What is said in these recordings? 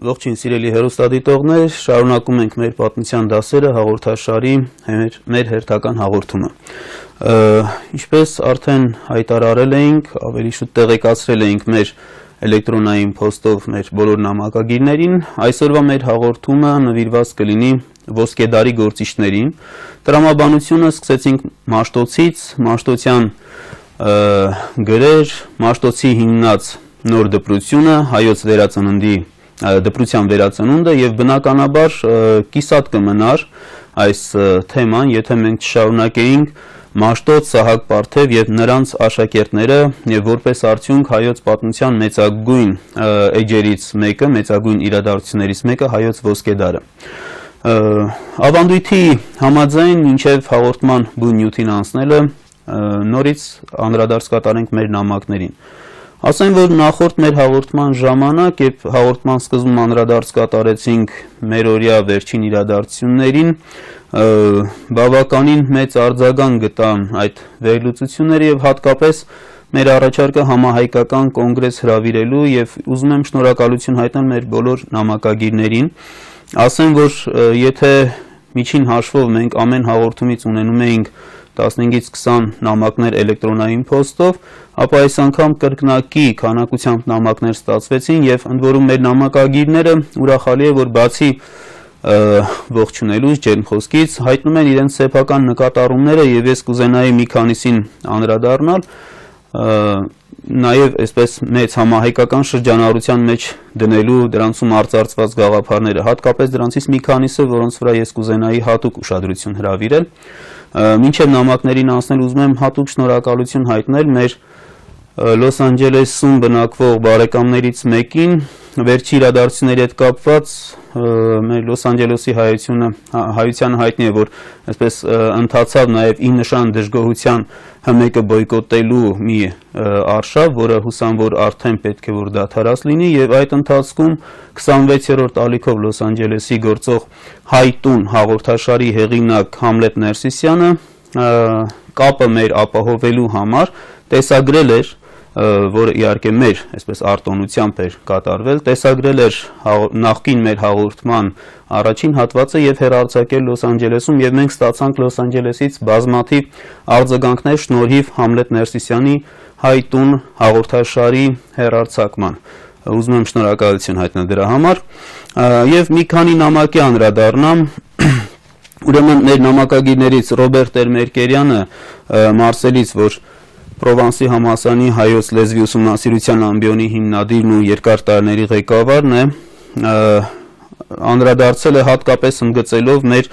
Ողջույն սիրելի հեռուստադիտողներ, շարունակում ենք մեր պատմության դասերը հաղորդաշարի մեր հերթական հաղորդումը։ Ինչպես արդեն հայտարարել էինք, ավելի շուտ տեղեկացրել էինք մեր էլեկտրոնային փոստով մեր բոլոր նամակագիրներին, այսօրվա մեր հաղորդումը նվիրված կլինի ոսկեդարի գործիչներին։ Տրամաբանությունը սկսեցինք Մաշտոցից, Մաշտոցյան գրեր, Մաշտոցի հիմնած նոր դպրությունը, հայոց վերածննդի դպրության վերածնունդը եւ բնականաբար կիսատ կմնար այս թեման, եթե մենք շարունակեինք Մաշտոց, Սահակ Պարթև եւ նրանց աշակերտները եւ որպես արդյունք հայոց պատմության մեծագույն էջերից մեկը, մեծագույն իրադարձություններից մեկը հայոց ոսկեդարը։ Ավանդույթի համաձայն մինչև հաղորդման բուն նյութին անցնելը նորից անդրադարձ կատարենք մեր նամակներին։ Ասեմ, որ նախորդ մեր հաղորդման ժամանակ, երբ հաղորդման սկզբում անդրադարձ կատարեցինք մեր օրյա վերջին իրադարձություններին, բավականին մեծ արձագանք գտան այդ վերլուծությունները եւ հատկապես մեր առաջարկը համահայկական կոնգրես հրավիրելու եւ ուզում եմ շնորհակալություն հայտնել մեր բոլոր նամակագիրներին։ Ասեմ, որ եթե միջին հաշվով մենք ամեն հաղորդումից ունենում էինք 15-ից 20 նամակներ էլեկտրոնային փոստով, ապա այս անգամ կրկնակի քանակությամբ նամակներ ստացվեցին եւ ընդ որում մեր նամակագիրները ուրախալի է, որ բացի ողջունելուց, ջերմ խոսքից հայտնում են իրենց սեփական նկատառումները եւ ես կուզենայի մի քանիսին անդրադառնալ, նաեւ այսպես մեծ համահայկական շրջանառության մեջ դնելու դրանցում արծարծված գաղափարները, հատկապես դրանցից մի քանիսը, որոնց վրա ես կուզենայի հատուկ ուշադրություն հրավիրել։ Մինչև նամակներին անցնել ուզում եմ հատուկ շնորհակալություն հայտնել մեր Լոս Անջելեսում բնակվող բարեկամներից մեկին, վերջի իրադարձությունների հետ կապված մեր Լոս Անջելեսի հայությանը հայտնի է, որ այսպես ընթացավ նաև ի նշան դժգոհության ՀՄԿ բոյկոտելու մի արշավ, որը հուսամ, որ արդեն պետք է որ դադարած լինի եւ այդ ընթացքում 26-րդ ալիքով Լոս Անջելեսի գործող Հայ տուն հաղորդաշարի հեղինակ Համլետ Ներսիսյանը կապը մեր ապահովելու համար տեսագրել էր, որը իհարկե մեր այսպես արտոնությամբ էր կատարվել, տեսագրել էր նախկին մեր հաղորդման առաջին հատվածը եւ հեռարձակել Լոս Անջելեսում եւ մենք ստացանք Լոս Անջելեսից բազմաթիվ արձագանքներ շնորհիվ Համլետ Ներսիսյանի Հայ տուն հաղորդաշարի հեռարձակման։ Ուզում եմ շնորհակալություն հայտնել դրա համար եւ մի քանի նամակի անդրադառնամ։ Ուրեմն մեր նամակագիրներից Ռոբերտ Տեր-Մերկերյանը Մարսելից, որ Պրովանսի համալսարանի հայոց լեզվի ուսումնասիրության ամբիոնի հիմնադիրն ու երկար տարիների ղեկավարն է, անդրադարձել է հատկապես ընդգծելով մեր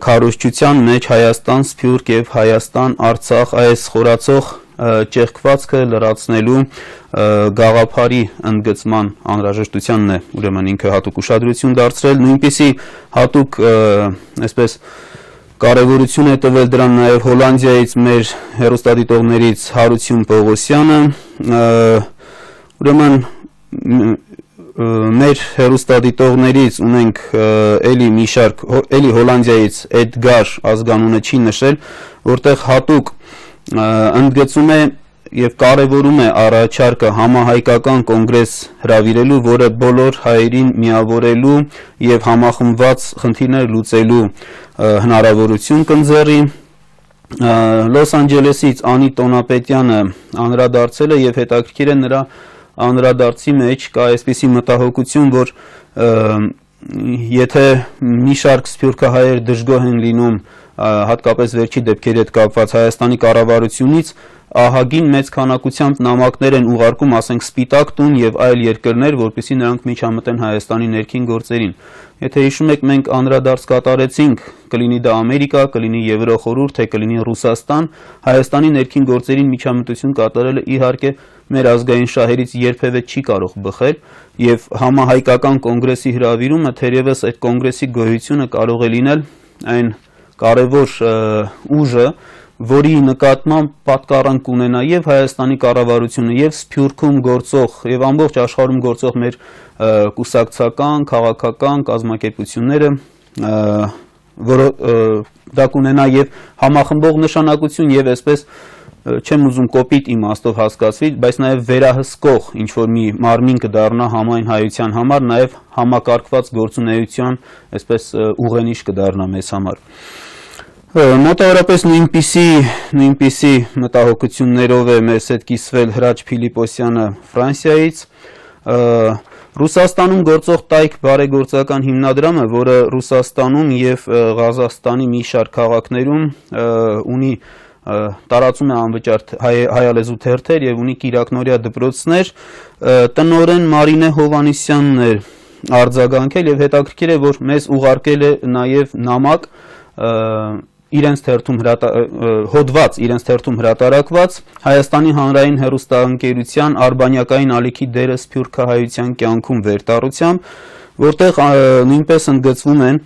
քարոզչության մեջ Հայաստան Սփյուռք եւ Հայաստան Արցախ այս խորացող ճեղքվածքը լրացնելու գաղափարի ընդգծման անհրաժեշտությանն է ուրեմն ինքը հատուկ ուշադրություն դարձրել, նույնպիսի հատուկ այսպես կարևորություն է տվել դրան նաև Հոլանդիայից մեր հեռուստադիտողներից Հարություն Պողոսյանը, ուրեմն մեր հեռուստադիտողներից ունենք էլի մի շարք, էլի Հոլանդիայից Էդգար ազգանունը չի նշել, որտեղ հատուկ ընդգծում է եւ կարևորում է առաջարկը համահայկական կոնգրես հրավիրելու, որը բոլոր հայերին միավորելու եւ համախմբված խնդիրներ լուծելու հնարավորություն կընձեռի։ Լոս Անջելեսից Անի Տոնապետյանը անդրադարձել է եւ հետաքրքիր է նրա անդրադարձի մեջ կա այսպիսի մտահոգություն, որ եթե մի շարք սփյուռքահայեր դժգոհ են լինում հատկապես վերջի դեպքերի հետ կապված Հայաստանի կառավարությունից, ահագին մեծ քանակությամբ նամակներ են ուղարկում, ասենք Սպիտակ տուն եւ այլ երկրներ, որպեսզի նրանք միջամտեն Հայաստանի ներքին գործերին։ Եթե հիշում եք, մենք անդրադարձ կատարեցինք, կլինի դա Ամերիկա, կլինի Եվրոխորհուրդ, թե կլինի Ռուսաստան, Հայաստանի ներքին գործերին միջամտություն կատարելը իհարկե մեր ազգային շահերից երբևէ չի կարող բխել եւ համահայկական կոնգրեսի հրավիրումը թերևս այդ կոնգրեսի գոյությունը կարող է լինել այն կարևոր ուժը, որի նկատմամբ պատկառանք ունենա եւ Հայաստանի կառավարությունը եւ Սփյուռքում գործող եւ ամբողջ աշխարհում գործող մեր կուսակցական, քաղաքական կազմակերպությունները, որը դա կունենա եւ համախմբող նշանակություն եւ այսպես չեմ ուզում կոպիտ իմաստով հասկացվի, բայց նաև վերահսկող ինչ-որ մի մարմին կդառնա համայն հայության համար, նաև համակարգված գործունեության, այսպես ուղենիշ կդառնա մեզ համար։ Մոտավորապես նույնպիսի մտահոգություններով է մեզ հետ կիսվել Հրաչ Փիլիպոսյանը Ֆրանսիայից։ Ռուսաստանում գործող Տայք բարեգործական հիմնադրամը, որը Ռուսաստանում եւ Ղազախստանի մի շարք քաղաքներում ունի տարածում է անվճար հայալեզու թերթեր եւ ունի կիրակնօրյա դպրոցներ, տնօրեն Մարինե Հովանիսյանն է արձագանքել եւ հետաքրքիր է, որ մեզ ուղարկել է նաեւ նամակ իրենց թերթում հրատարակված Հայաստանի հանրային հեռուստաընկերության արբանյակային ալիքի դերը սփյուռքահայության կյանքում վերտառությամբ, որտեղ նույնպես ընդգծվում են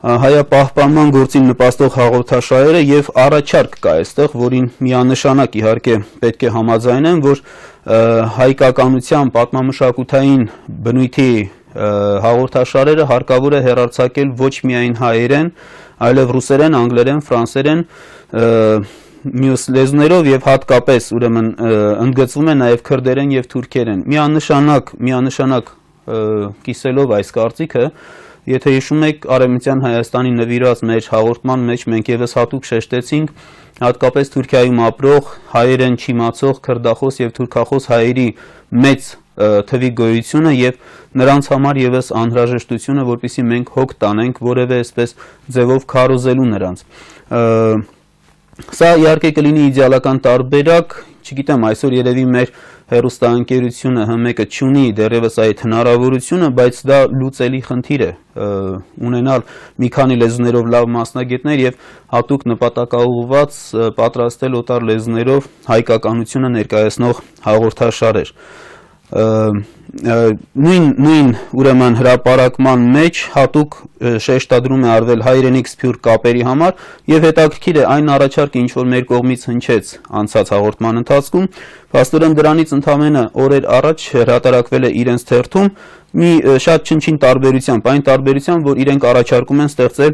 հայապահպանման գործին նպաստող հաղորդաշարերը եւ առաջարկ կա այստեղ, որին միանշանակ իհարկե պետք է համաձայնեն, որ հայկականության պատմամշակութային բնույթի հաղորդաշարերը հարկավոր է հեռարձակել ոչ միայն հայերեն, այլև ռուսերեն, անգլերեն, ֆրանսերեն, մյուս լեզուներով եւ հատկապես ուրեմն ընդգծվում է նաեւ քրդերեն եւ թուրքերեն։ Միանշանակ կիսելով այս կարծիքը, եթե հիշում եք Արևմտյան Հայաստանի նվիրված մեր հաղորդման մեջ մենք եւս հատուկ շեշտեցինք հատկապես Թուրքիայում ապրող հայերեն չիմացող քրդախոս եւ թուրքախոս հայերի մեծ թվի գոյությունը եւ նրանց համար եւս անհրաժեշտությունը, որպեսզի մենք հոգ տանենք որևէ այսպես ձևով քարոզելու նրանց։ Սա իհարկե կլինի իդեալական տարբերակ, չգիտեմ, այսօր երևի մեր հեռուստաընկերությունը ՀՄԿ-ը չունի դեռևս այդ հնարավորությունը, բայց դա լուծելի խնդիր է ունենալ մի քանի լեզուներով լավ մասնագետներ եւ հատուկ նպատակաուղղված պատրաստել օտար լեզուներով հայկականությունը ներկայացնող հաղորդաշարեր։ Նույն ուրեմն հրապարակման մեջ հատուկ շեշտադրում է արվել հայրենիք սփյուռք կապերի համար եւ հետաքրքիր է այն առաջարկը, ինչ որ մեր կողմից հնչեց անցած հաղորդման ընթացքում, փաստորեն դրանից ընդամենը օրեր առաջ հրատարակվել է իրենց թերթում մի շատ չնչին տարբերությամբ, այն տարբերությամբ, որ իրենք առաջարկում են ստեղծել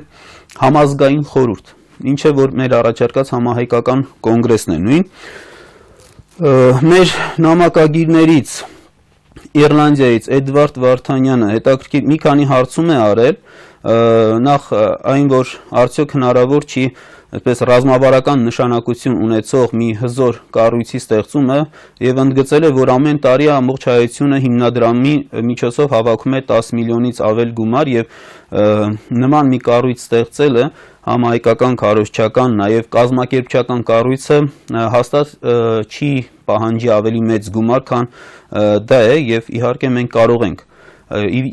համազգային խորհուրդ, ինչը որ մեր առաջարկած համահայկական կոնգրեսն է նույն։ Մեր նամակագիրներից Իռլանդիայից Էդվարդ Վարդանյանը հետաքրքիր մի քանի հարցում է արել, նախ այն, որ արդյոք հնարավոր չի այսպես ռազմավարական նշանակություն ունեցող մի հզոր կառույցի ստեղծումը եւ ընդգծել է, որ ամեն տարի ամբողջ հայությունը հիմնադրամի միջոցով հավաքում է 10 միլիոնից ավել գումար եւ նման մի կառույց ստեղծելը համահայկական քարոզչական նաեւ կազմակերպչական կառույցը հաստատ չի պահանջի ավելի մեծ գումար, քան դա է եւ իհարկե մենք կարող ենք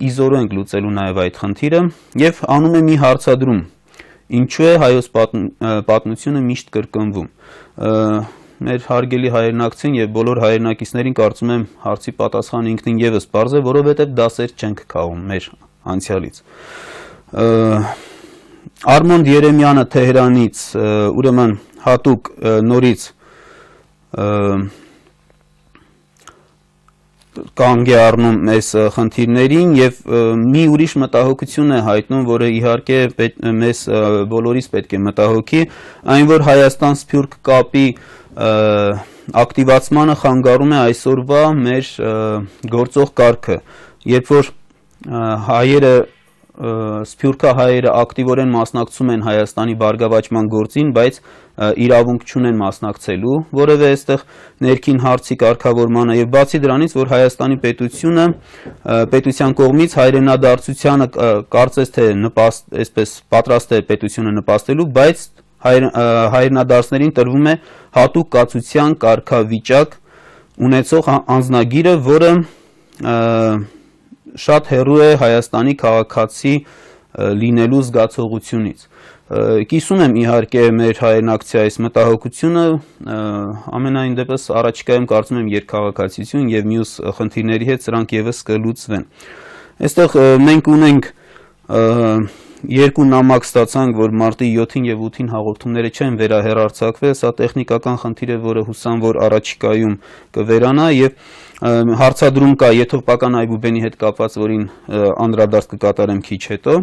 իզորու ենք լուծելու նաեւ այդ խնդիրը եւ անում է մի հարցադրում. Ինչու է հայոց պատմությունը միշտ կրկնվում։ Մեր հարգելի հայրենակցին եւ բոլոր հայրենակիցներին կարծում եմ հարցի պատասխանը ինքնին եւս բարձ է, որովհետեւ դասեր չենք քաղում մեր անցյալից։ Արմոնդ Երեմյանը Թեհրանից ուրեմն հատուկ նորից կանգ է առնում այս խնդիրներին եւ մի ուրիշ մտահոգություն է հայտնում, որը իհարկե մեզ բոլորիս պետք է մտահոգի, այն որ Հայաստան Սփյուռք կապի ակտիվացմանը խանգարում է այսօրվա մեր գործող կարգը, երբ որ հայերը սփյուռքահայերը ակտիվորեն մասնակցում են Հայաստանի բարգավաճման գործին, բայց իրավունք չունեն մասնակցելու որևէ այստեղ ներքին հարցի կարգավորմանը եւ բացի դրանից, որ Հայաստանի պետության կողմից հայրենադարձությանը կարծես թե այսպես պատրաստ է պետությունը նպաստելու, բայց հայրենադարձներին տրվում է հատուկ կացության կարգավիճակ ունեցող անձնագիրը, որը շատ հեռու է Հայաստանի քաղաքացի լինելու զգացողությունից։ Կիսում եմ իհարկե մեր հայրենակցի այս մտահոգությունը, ամենայն դեպս առաջիկայում կարծում եմ երկքաղաքացիություն եւ մյուս խնդիրների հետ սրանք եւս կլուծվեն։ Այստեղ մենք ունենք երկու նամակ ստացանք, որ մարտի 7-ին եւ 8-ին հաղորդումները չեն վերահեռարձակվել, սա տեխնիկական խնդիր է, որը հուսամ, որ առաջիկայում կվերանա եւ հարցադրում կա եթովպական Այբուբենի հետ կապված, որին անդրադարձ կկատարեմ քիչ հետո։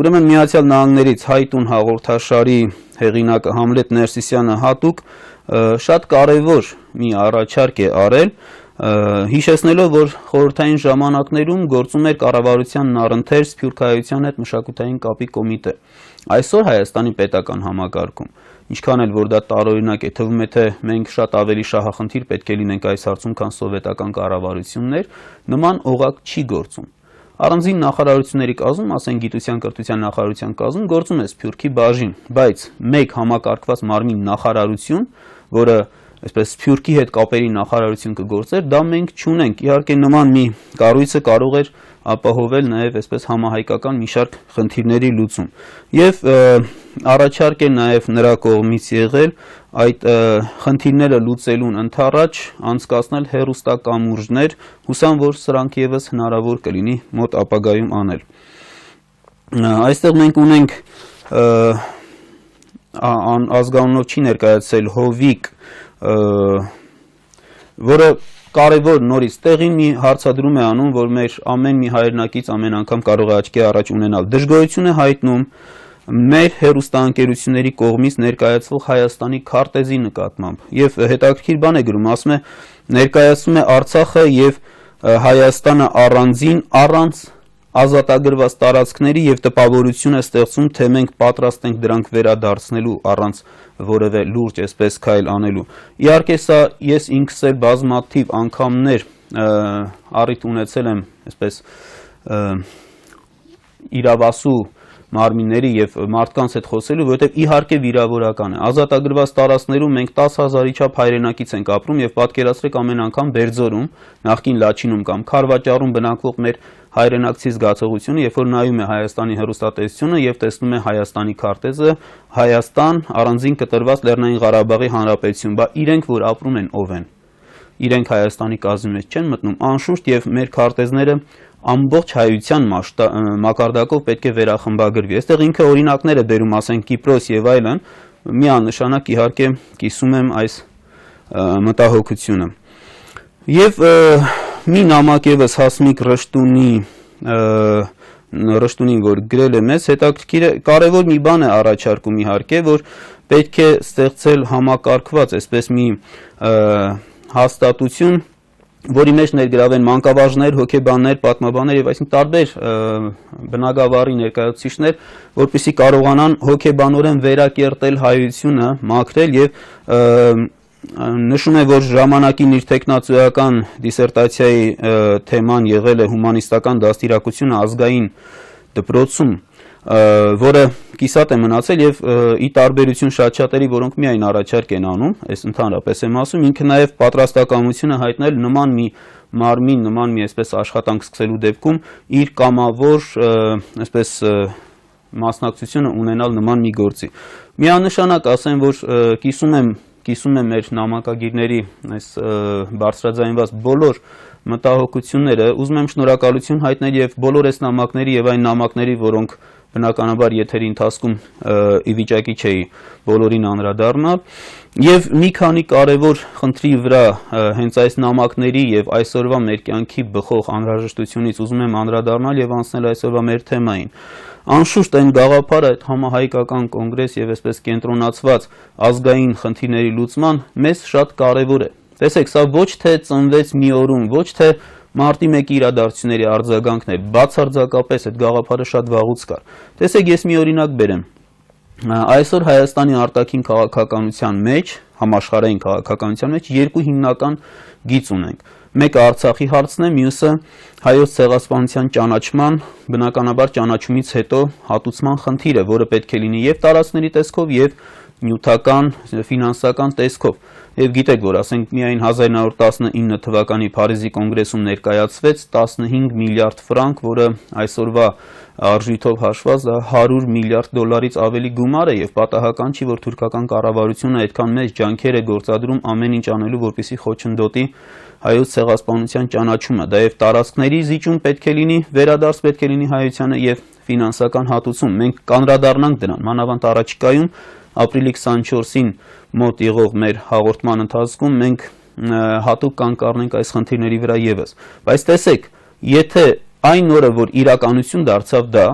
Ուրեմն Միացյալ Նահանգներից Հայտուն հաղորդաշարի հեղինակը Համլետ Ներսիսյանը հատուկ շատ կարևոր մի առաջարկ է արել, հիշեցնելով, որ խորհրդային ժամանակներում գործում էր կառավարության առընթեր Սփյուռքահայության հետ մշակութային կապի կոմիտե։ Այսօր Հայաստանի պետական համակարգում, ինչքան էլ որ դա տարօրինակ է, թվում է, թե մենք շատ ավելի շահախնդիր պետք է լինենք այս հարցում, քան սովետական կառավարություններ, նման օղակ չի գործում։ Առանձին նախարարությունների կազմում, ասենք գիտության կրթության նախարարության կազմում, գործում է Սփյուռքի բաժին, բայց մեկ համակարգված մարմին նախարարություն, որը այսպես Սփյուռքի հետ կապերի նախարարություն կգործեր, դա մենք չունենք։ Իհարկե նման մի կառույցը կարող էր ապահովել նաև այսպես համահայկական մի շարք խնդիրների լուծում։ Եվ առաջարկ է նաև նրա կողմից եղել այդ խնդիրները լուծելուն ընդառաջ անցկացնել հեռուստակամուրջներ, հուսամ, որ սրանք եւս հնարավոր կլինի մոտ ապագայում անել։ Այստեղ մենք ունենք ազգանունով չի ներկայացել Հովիկ, որը կարևոր նորից տեղին մի հարցադրում է անում, որ մեր ամեն մի հայրենակից ամեն անգամ կարող է աչքի առաջ ունենալ։ Դժգոհություն է հայտնում մեր հեռուստաընկերությունների կողմից ներկայացվող Հայաստանի քարտեզի նկատմամբ։ Եվ հետաքրքիր բան է գրում, ասում է ներկայացնում է Արցախը եւ Հայաստանը առանձին առանց ազատագրված տարածքների եւ տպավորություն է ստեղծում, թե մենք պատրաստ ենք դրանք վերադարձնելու առանց որևէ լուրջ այսպես քայլ անելու։ Իհարկե սա ես ինքս էլ բազմաթիվ անգամներ առիթ ունեցել եմ այսպես իրավասու մարմինների եւ մարդկանց հետ խոսելու, որովհետեւ իհարկե վիրավորական է։ Ազատագրված տարածքներում մենք 10,000-ի չափ հայրենակից ենք ապրում եւ պատկերացրեք ամեն անգամ Բերձորում, նախկին Լաչինում կամ Խարվաճառում բնակվող մեր հայրենակցի զգացողությունը, երբ որ նայում է Հայաստանի հեռուստատեսությունը եւ տեսնում է Հայաստանի քարտեզը, Հայաստան առանձին կտրված Լեռնային Ղարաբաղի Հանրապետություն, բա իրենք որ ապրում են ով են։ Իրենք Հայաստանի կազմի մեջ չեն մտնում, անշուշտ եւ մեր քարտեզները ամբողջ հայության մակարդակով պետք է վերախմբագրվի։ Այստեղ ինքը օրինակներ է բերում, ասենք Կիպրոս եւ այլն, միանշանակ իհարկե կիսում եմ այս մտահոգությունը։ Եվ մի նամակ եւս Հասմիկ Ռշտունին, որ գրել է մեզ, հետաքրքիր է, կարևոր մի բան է առաջարկում իհարկե, որ պետք է ստեղծել համակարգված այսպես մի հաստատություն, որի մեջ ներգրավեն մանկավարժներ, հոգեբաններ, պատմաբաններ եւ այսինքն տարբեր բնագավառի ներկայացուցիչներ, որպեսզի կարողանան հոգեբանորեն վերակերտել հայությունը, մաքրել եւ նշում է, որ ժամանակին իր տեխնացուական դիսերտացիայի թեման եղել է հումանիստական դաստիարակությունը ազգային դպրոցում, որը կիսատ է մնացել եւ ի տարբերություն շատ-շատերի, որոնք միայն առաջարկ են անում, այս ընդհանրապես եմ ասում, ինքը նաեւ պատրաստակամությունը հայտնել նման մի մարմին, նման մի այսպես աշխատանք սկսելու դեպքում իր կամավոր այսպես մասնակցությունը ունենալ նման մի գործի։ Միանշանակ ասեմ, որ կիսում եմ մեր նամակագիրների այս բարձրաձայնված բոլոր մտահոգությունները, ուզում եմ շնորհակալություն հայտնել եւ բոլոր այս նամակների եւ այն նամակների, որոնք բնականաբար եթերի ընթացքում ի վիճակի չէի բոլորին անդրադառնալ, եւ մի քանի կարևոր խնդրի վրա հենց այս նամակների եւ այսօրվա մեր կյանքի բխող անհրաժեշտությունից ուզում եմ անդրադառնալ եւ անցնել այսօրվա մեր թեմային։ Անշուշտ այն գաղափարը այդ համահայկական կոնգրես եւ այսպես կենտրոնացված ազգային խնդիրների լուծման մեզ շատ կարեւոր է։ Տեսեք, սա ոչ թե ծնվեց մի օրում, ոչ թե մարտի 1-ի իրադարձությունների արձագանքն է, բացարձակապես այդ գաղափարը շատ վաղուց կար։ Տեսեք, ես մի օրինակ բերեմ։ Այսօր Հայաստանի արտաքին քաղաքականության մեջ, համաշխարհային քաղաքականության մեջ երկու հիմնական գիծ ունենք։ Մեկը Արցախի հարցն է, մյուսը հայոց ցեղասպանության ճանաչման, բնականաբար ճանաչումից հետո հատուցման խնդիրը, որը պետք է լինի եւ տարածքների տեսքով եւ նյութական, ֆինանսական տեսքով։ Եվ գիտեք, որ ասենք միայն 1919 թվականի Փարիզի կոնգրեսում ներկայացվեց 15 միլիարդ ֆրանկ, որը այսօրվա արժույթով հաշված 100 միլիարդ դոլարից ավելի գումար է եւ պատահական չի, որ թուրքական կառավարությունը այդքան մեծ ջանքեր է գործադրում ամեն ինչ անելու, որպեսզի խոչընդոտի հայոց ցեղասպանության ճանաչումը։ Դա եւ տարածքների զիջում պետք է լինի, վերադարձ պետք է լինի հայությանը եւ ֆինանսական հատուցում։ Մենք կանդրադառնանք դրան, մանավանդ առաջիկայում ապրիլի 24-ին մոտ եղող մեր հաղորդման ընթացքում մենք հատուկ կանգառնենք այս խնդիրների վրա եւս։ Բայց տեսեք, եթե այն օրը, որ իրականություն դարձավ դա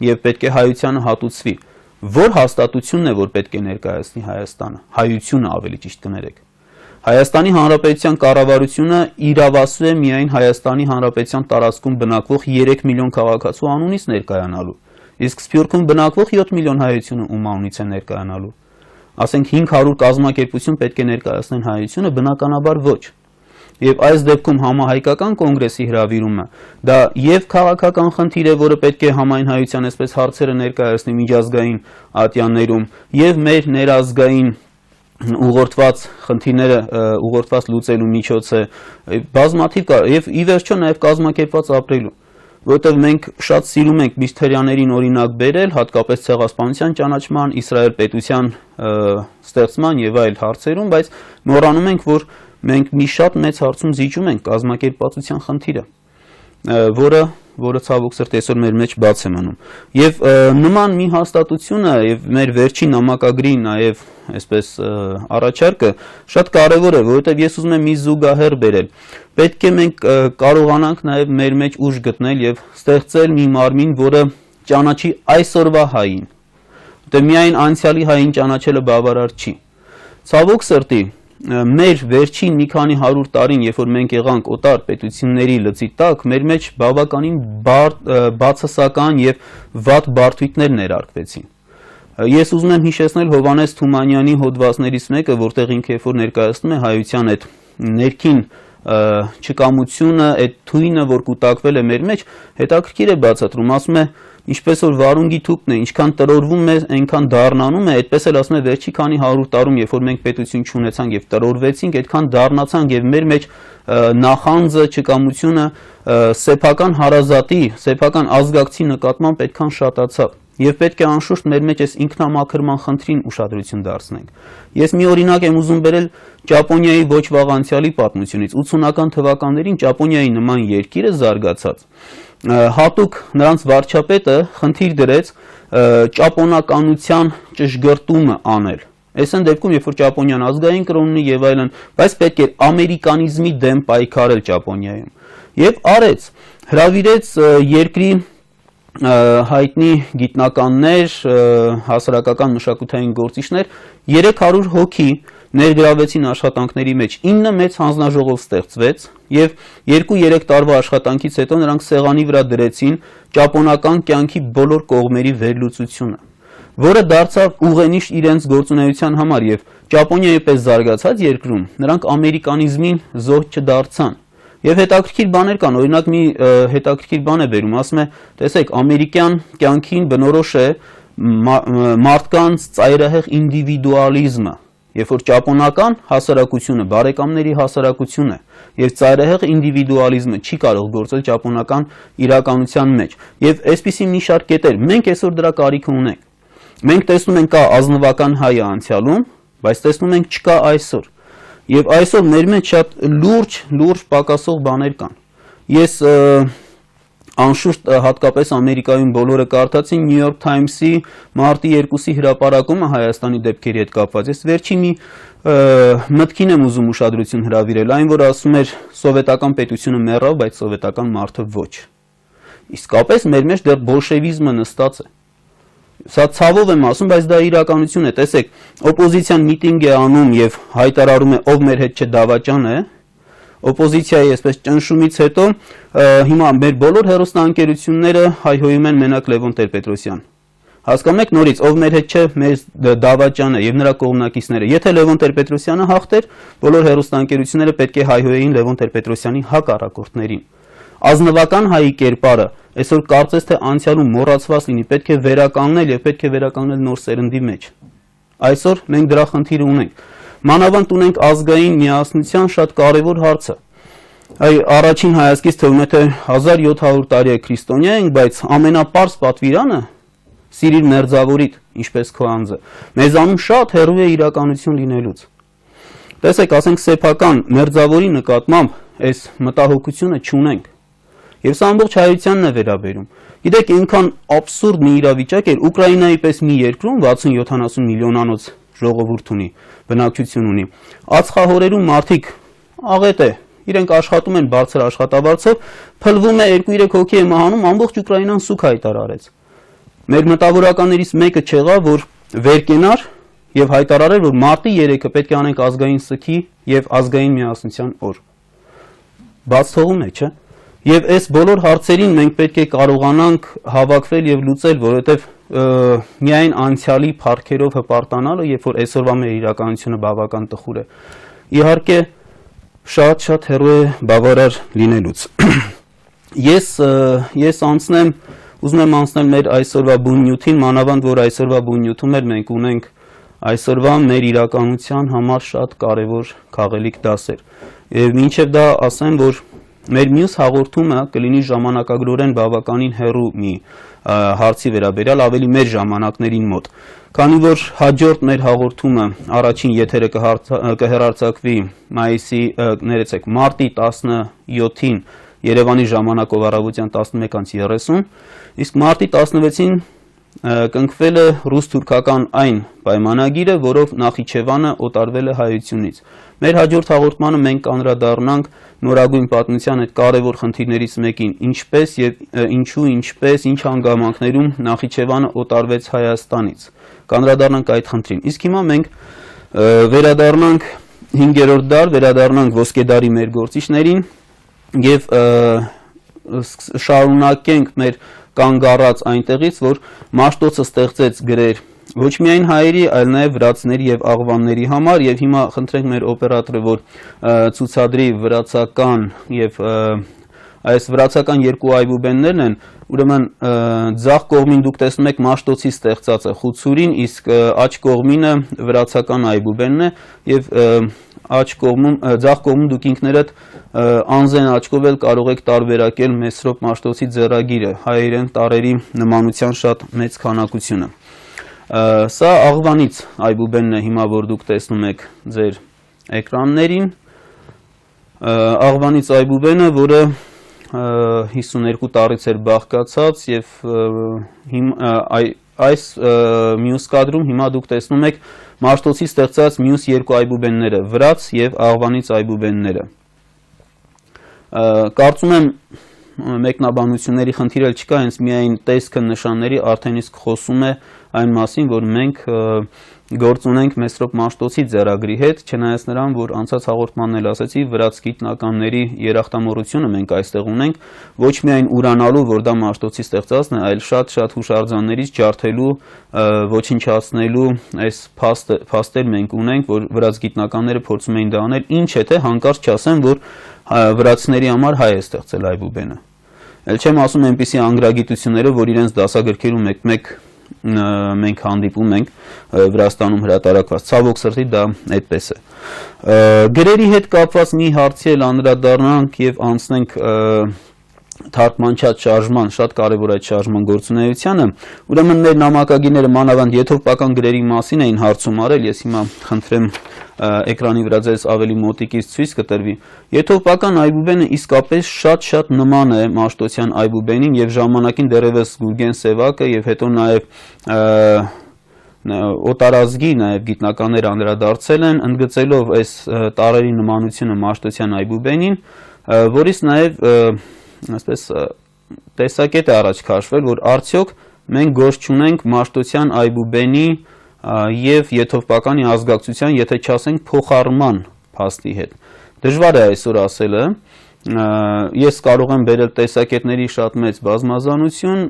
եւ պետք է հայությանը հատուցվի, Որ հաստատությունն է, որ պետք է ներկայացնի Հայաստանը, հայությունը ավելի ճիշտ կներեք։ Հայաստանի Հանրապետության կառավարությունը իրավասու է միայն Հայաստանի Հանրապետության տարածքում բնակվող 3 միլիոն քաղաքացու անունից ներկայանալու, իսկ Սփյուռքում բնակվող 7 միլիոն հայությունը ում անունից է ներկայանալու։ Ասենք 500 կազմակերպություն պետք է ներկայացնեն հայությունը, բնականաբար ոչ։ Եվ այս դեպքում համահայկական կոնգրեսի հրավիրումը դա եւ քաղաքական խնդիր է, որը պետք է համայնհայության այսպես հարցերը ներկայացնի միջազգային ատյաններում, եւ մեր ներազգային ուղղորդված խնդիրները ուղղորդված լուծելու միջոց է բազմաթիվ եւ ի վերջո նաեւ կազմակերպված ապրելու, որովհետեւ մենք շատ սիրում ենք Միսթերյաներին օրինակ բերել, հատկապես ցեղասպանության ճանաչման, Իսրայել պետության ստեղծման եւ այլ հարցերում, բայց մոռանում ենք, որ մենք մի շատ մեծ հարցում զիջում ենք կազմակերպվածության խնդիրը, որը ցավոք սրտի այսօր մեր մեջ բաց է մնում։ Եվ նման մի հաստատությունը եւ մեր վերջին նամակագրի նաեւ այսպես առաջարկը շատ կարեւոր է, որովհետեւ ես ուզում եմ մի զուգահեռ բերել։ Պետք է մենք կարողանանք նաեւ մեր մեջ ուժ գտնել եւ ստեղծել մի մարմին, որը ճանաչի այսօրվա հային։ Դե միայն անցյալի հային ճանաչելը բավարար չի։ Ցավոք սրտի մեր վերջին մի քանի 100 տարին, երբ որ մենք եղանք օտար պետությունների լծի տակ, մեր մեջ բավականին բացասական եւ վատ բարդույթներ ներարկվեցին։ Ես ուզում եմ հիշեցնել Հովհաննես Թումանյանի հոդվածներից մեկը, որտեղ ինքը երբ որ ներկայացնում է հայության այդ ներքին չկամությունը, այդ թույնը, որ կուտակվել է մեր մեջ, հետաքրքիր է բացատրում, ասում է, ինչպես որ վարունգի թուփն է, ինչքան տրորվում է, այնքան դառնանում է, այդպես էլ ասում է վերջի քանի 100 տարում, երբ որ մենք պետություն չունեցանք եւ տրորվեցինք, այդքան դառնացանք եւ մեր մեջ նախանձը, չկամությունը սեփական հարազատի, սեփական ազգակցի նկատմամբ այդքան շատացավ։ Եվ պետք է անշուշտ մեր մեջ այս ինքնամաքրման խնդրին ուշադրություն դարձնենք։ Ես մի օրինակ եմ ուզում բերել Ճապոնիայի ոչ վաղ անցյալի պատմությունից։ 80-ական թվականներին Ճապոնիայի նման երկիրը զարգացած հատուկ նրանց վարչապետը խնդիր դրեց ճապոնականության ճշգրտումը անել։ Այսինքն դեպքում, երբ որ Ճապոնիան ազգային կրոն ունի եւ այլն, բայց պետք է ամերիկանիզմի դեմ պայքարել Ճապոնիայում։ Եվ արեց, հրավիրեց երկրի հայտնի գիտնականներ, հասարակական մշակութային գործիչներ, 300 հոգի ներգրավեցին աշխատանքների մեջ, 9 մեծ հանձնաժողով ստեղծվեց եւ 2-3 տարվա աշխատանքից հետո նրանք սեղանի վրա դրեցին ճապոնական կյանքի բոլոր կողմերի վերլուծությունը, որը դարձավ ուղենիշ իրենց գործունեության համար եւ Ճապոնիայի պես զարգացած երկրում նրանք ամերիկանիզմին զոհ չդարձան։ Եվ հետաքրքիր բաներ կան, օրինակ մի հետաքրքիր բան է բերում, ասում է, տեսեք, ամերիկյան կյանքին բնորոշ է մարդկանց ծայրահեղ ինդիվիդուալիզմը, երբ որ ճապոնական հասարակությունը, բարեկամների հասարակություն է, եւ ծայրահեղ ինդիվիդուալիզմը չի կարող գործել ճապոնական իրականության մեջ։ Եվ այսպիսի մի շարք կետեր, մենք այսօր դրա կարիքը ունենք։ Մենք տեսնում ենք կա ազնվական հայը անցյալում, բայց տեսնում ենք չկա այսօր։ Եվ այսօր մեր մեջ շատ լուրջ պակասող բաներ կան։ Ես անշուշտ հատկապես Ամերիկայում բոլորը կարդացին New York Times-ի մարտի 2-ի հրապարակումը Հայաստանի դեպքերի հետ կապված։ Ես վերջի մի մտքին եմ ուզում ուշադրություն հրավիրել, այն որ ասում էր սովետական պետությունը մեռավ, բայց սովետական մարդը ոչ։ Իսկապես մեր մեջ դեռ բոլշևիզմը նստած է։ Սա ցավով եմ ասում, բայց դա իրականություն է։ Տեսեք, օպոզիցիան միտինգ է անում եւ հայտարարում է ով մեր հետ չդավաճան է։ Օպոզիցիայի այսպես ճնշումից հետո հիմա մեր բոլոր հեռուստաընկերությունները հայհոյում են մենակ Լևոն Տեր-Պետրոսյան։ Հասկանում եք նորից, ով մեր հետ չէ, մեր դավաճան է եւ նրա կողմնակիցները։ Եթե Լևոն Տեր-Պետրոսյանը հաղթեր, բոլոր հեռուստաընկերությունները պետք է հայհոյեին Լևոն Տեր-Պետրոսյանի հակառակորդներին։ Ազնվական հայի կերպարը այսօր կարծես թե անցյալում մոռացված լինի, պետք է վերականգնել եւ պետք է վերականգնել նոր սերնդի մեջ։ Այսօր մենք դրա խնդիրը ունենք։ Մանավանդ ունենք ազգային միասնության շատ կարևոր հարցը։ Այ առաջին հայացքից թվում է թե 1700 տարի է քրիստոնյա ենք, բայց ամենապարզ պատվիրանը սիրիր մերձավորիդ, ինչպես քո անձը, մեզանում շատ հեռու է իրականություն լինելուց։ Տեսեք, ասենք սեփական մերձավորի նկատմամբ այս մտահոգությունը չունենք։ Եվ սա ամբողջ հայությանն է վերաբերում։ Գիտեք, այնքան աբսուրդ մի իրավիճակ էր Ուկրաինայի պես մի երկրում 60-70 միլիոնանոց ժողովուրդ ունի, բնակչություն ունի։ Ածխահորերում մարդիկ աղետ է, իրենք աշխատում են բարձր աշխատավարձով, փլվում է 2-3 հոգի է մահանում, ամբողջ Ուկրաինան սուք հայտարարեց։ մեր մտավորականներից մեկը չեղավ, որ վեր կենար եւ հայտարարել, որ մարտի 3-ը պետք է անենք ազգային սգի եւ ազգային միասնության օր։ Բաց թողում է, չէ՞։ Եվ այս բոլոր հարցերին մենք պետք է կարողանանք հավաքվել եւ լուծել, որովհետեւ միայն անցյալի փառքերով հպարտանալը, երբ որ այսօրվա մեր իրականությունը բավական տխուր է, իհարկե շատ հեռու է բավարար լինելուց։ Ես ուզում եմ անցնել մեր այսօրվա բուն նյութին, մանավանդ որ այսօրվա բուն նյութում մենք ունենք այսօրվա մեր իրականության համար շատ կարևոր քաղելիք դասեր։ Եվ մինչև դա ասեմ, որ մեր մյուս հաղորդումը կլինի ժամանակագրորեն բավականին հեռու մի հարցի վերաբերյալ, ավելի մեր ժամանակներին մոտ։ Քանի որ հաջորդ մեր հաղորդումը առաջին եթերը կհեռարձակվի մարտի 17-ին Երևանի ժամանակով առավոտյան 11:30, իսկ մարտի 16-ին կնքվել է ռուս-թուրքական այն պայմանագիրը, որով Նախիջևանը օտարվել է հայությունից։ Մեր հաջորդ հաղորդմանը մենք կանդրադառնանք նորագույն պատմության այդ կարևոր խնդիրներից մեկին, ինչ հանգամանքներում Նախիջևանը օտարվեց Հայաստանից։ Կանդրադառնանք այդ խնդրին։ Իսկ հիմա մենք վերադառնանք 5-րդ դար, վերադառնանք ոսկե դարի մեր գործիչներին եւ շարունակենք մեր կանգ առած այնտեղից, որ Մաշտոցը ստեղծեց գրեր ոչ միայն հայերի, այլ նաև վրացիների եւ աղվանների համար, եւ հիմա խնդրենք մեր օպերատորը, որ ցուցադրի վրացական եւ այս վրացական երկու այբուբեններն են, ուրեմն ձախ կողմին դուք տեսնում եք Մաշտոցի ստեղծածը Խուցուրին, իսկ աջ կողմինը վրացական այբուբենն է եւ ձախ կողմում դուք ինքներդ անզեն աչքով էլ կարող եք տարբերակել Մեսրոպ Մաշտոցի ձեռագիրը, հայերեն տարերի նմանության շատ մեծ քանակությունը։ Սա աղվանից այբուբենն է հիմա, որ դուք տեսնում եք ձեր էկրաններին, աղվանից այբուբենը, որը 52 տարից էր բաղկացած եւ այս մյուս կադրում հիմա դուք տեսնում եք Մաշտոցի ստեղծած մյուս երկու այբուբենները, վրաց եւ աղվանից այբուբենները։ Կարծում եմ մեկնաբանությունների խնդիր էլ չկա, հենց միայն տեսքը նշանների արդեն իսկ խոսում է այն մասին, որ մենք գործ ունենք Մեսրոպ Մաշտոցի ձեռագրի հետ, չնայած նրան, որ անցած հաղորդմանն էլ ասեցի, վրաց գիտնականների երախտամոռությունը մենք այստեղ ունենք, ոչ միայն ուրանալու, որ դա Մաշտոցի ստեղծածն է, այլ շատ հուշարձաններից ջարդելու, ոչնչացնելու այս փաստեր մենք ունենք, որ վրաց գիտնականները փորձում էին դա անել, ինչ է թե հանկարծ չասեն, որ վրացիների համար հայ է ստեղծել այբուբենը։ Էլ չեմ ասում այնպիսի անգրագիտությունները, որ իրենց դասագրքերում մենք հանդիպում ենք Վրաստանում հրատարակված, ցավոք սրտի դա այդպես է։ Գրերի հետ կապված մի հարցի էլ անդրադառնանք եւ անցնենք թարգմանչած շարժման, շատ կարևոր այդ շարժման գործունեությանը, ուրեմն մեր նամակագիրները մանավանդ եթովպական գրերի մասին էին հարցում արել, ես հիմա խնդրեմ էկրանի վրա ձեզ ավելի մոտիկից ցույց կտրվի։ Եթովպական այբուբենը իսկապես շատ նման է Մաշտոցյան այբուբենին եւ ժամանակին դեռևս Գուրգեն Սևակը եւ հետո նաեւ օտարազգի նաեւ գիտնականներ անդրադարձել են, ընդգծելով այս տարերի նմանությունը Մաշտոցյան այբուբենին, որից նաեւ այսպես տեսակետ է առաջ քաշվել, որ արդյոք մենք գործ չունենք Մաշտոցյան այբուբենի եւ եթովպականի ազգակցության, եթե չասենք փոխառման փաստի հետ։ Դժվար է այսօր ասելը, ես կարող եմ բերել տեսակետների շատ մեծ բազմազանություն,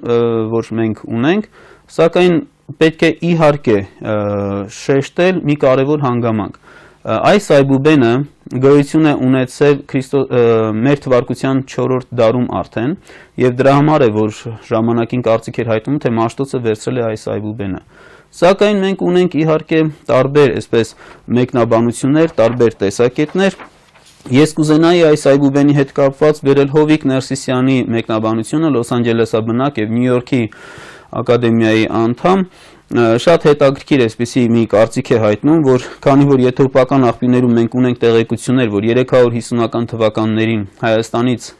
որ մենք ունենք, սակայն պետք է իհարկե շեշտել մի կարևոր հանգամանք։ Այս այբուբենը գոյություն է ունեցել մեր թվարկության 4-րդ դարում արդեն, եւ դրա համար է, որ ժամանակին կարծիք էր հայտնում, թե Մաշտոցը վերցրել է այս այբուբենը։ Սակայն մենք ունենք իհարկե տարբեր այսպես մեկնաբանություններ, տարբեր տեսակետներ։ Ես կուզենայի այս այբուբենի հետ կապված վերել Հովիկ Ներսիսյանի մեկնաբանությունը, Լոս Անջելեսաբնակ եւ Նյու Յորքի ակադեմիայի անդամ, շատ հետաքրքիր այսպիսի մի կարծիք է հայտնում, որ քանի որ եթովպական աղբյուրներում մենք ունենք տեղեկություններ, որ 350-ական թվականներին Հայաստանից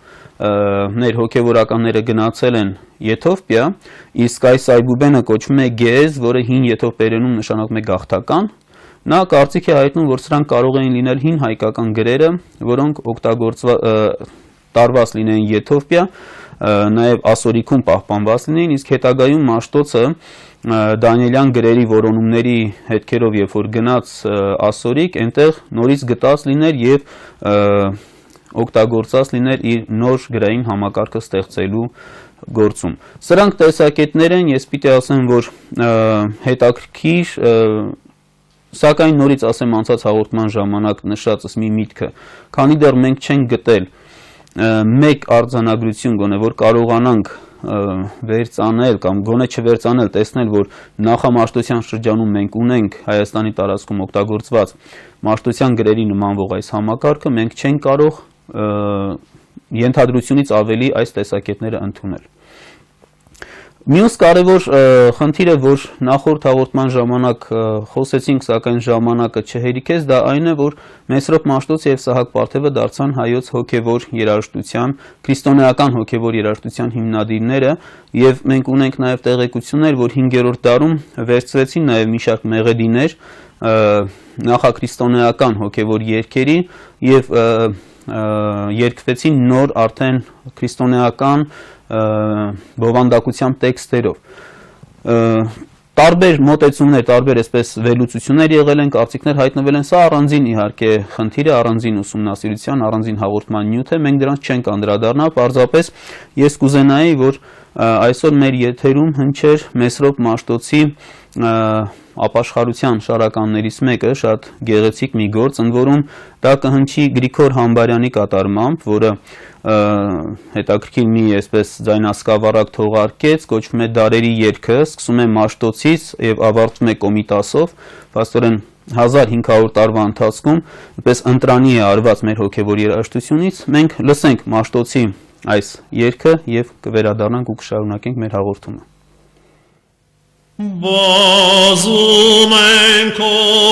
մեր հոգևորականները գնացել են Եթովպիա, իսկ այս այբուբենը կոչվում է գեզ, որը հին եթովպերենում նշանակում է գաղթական, նա կարծիք է հայտնում, որ սրանք կարող էին լինել հին հայկական գրերը, որոնք տարված լինեն Եթովպիա, նաև ասորիքում պահպանված լինեին, իսկ հետագայում Մաշտոցը Դանիելյան գրերի որոնումների հետքերով, երբ որ գնաց ասորիկ, այնտեղ նորից գտած լիներ եւ օգտագործած լիներ իր նոր գրային համակարգը ստեղծելու գործում։ Սրանք տեսակետներ են, ես պիտի ասեմ, որ հետաքրքիր, սակայն նորից ասեմ անցած հաղորդման ժամանակ նշածս մի միտքը, քանի դեռ մենք չենք գտել մեկ արձանագրություն գոնե, որ կարողանանք վերցանել կամ գոնե չվերցանել, տեսնել, որ նախամաշտության շրջանում մենք ունենք Հայաստանի տարածքում օգտագործված մաշտության գրերի նմանվող այս համակարգը, մենք չենք կարող ենթադրությունից ավելի այս տեսակետները ընդունել։ Մյուս կարևոր խնդիրը, որ նախորդ հաղորդման ժամանակ խոսեցինք, սակայն ժամանակը չհերիքեց, դա այն է, որ Մեսրոպ Մաշտոցը եւ Սահակ Պարթևը դարձան հայոց հոգեվոր երաժշտության, քրիստոնեական հոգեվոր երաժշտության հիմնադիրները, եւ մենք ունենք նաեւ տեղեկություններ, որ 5-րդ դարում վերցվեցին նաեւ մի շարք մեղեդիներ նախաքրիստոնեական հոգեվոր երգերի եւ երգվեցին նոր արդեն քրիստոնեական բովանդակությամբ տեքստերով։ Տարբեր մոտեցումներ, տարբեր այսպես վերլուծություններ եղել են, կարծիքներ հայտնվել են, սա առանձին իհարկե խնդիր է, առանձին ուսումնասիրության, առանձին հաղորդման նյութ է, մենք դրանց չենք անդրադառնա, պարզապես ես կուզենայի, որ այսօր մեր եթերում հնչեր Մեսրոպ Մաշտոցի ապաշխարության շարականներից մեկը, շատ գեղեցիկ մի գործ, ընդ որում դա կհնչի Գրիգոր Համբարյանի կատարմամբ, որը հետաքրքիր մի այսպես ձայնասկավառակ թողարկեց, կոչվում է Դարերի երգը, սկսում է Մաշտոցից եւ ավարտվում է Կոմիտասով, փաստորեն 1500 տարվա ընթացքում այնպես ընտրանի է արված մեր հոգեվոր երաժշտությունից, մենք լսենք Մաշտոցի այս երգը եւ կվերադառնանք ու կշարունակենք մեր հաղորդումը։ Բազում ենք քո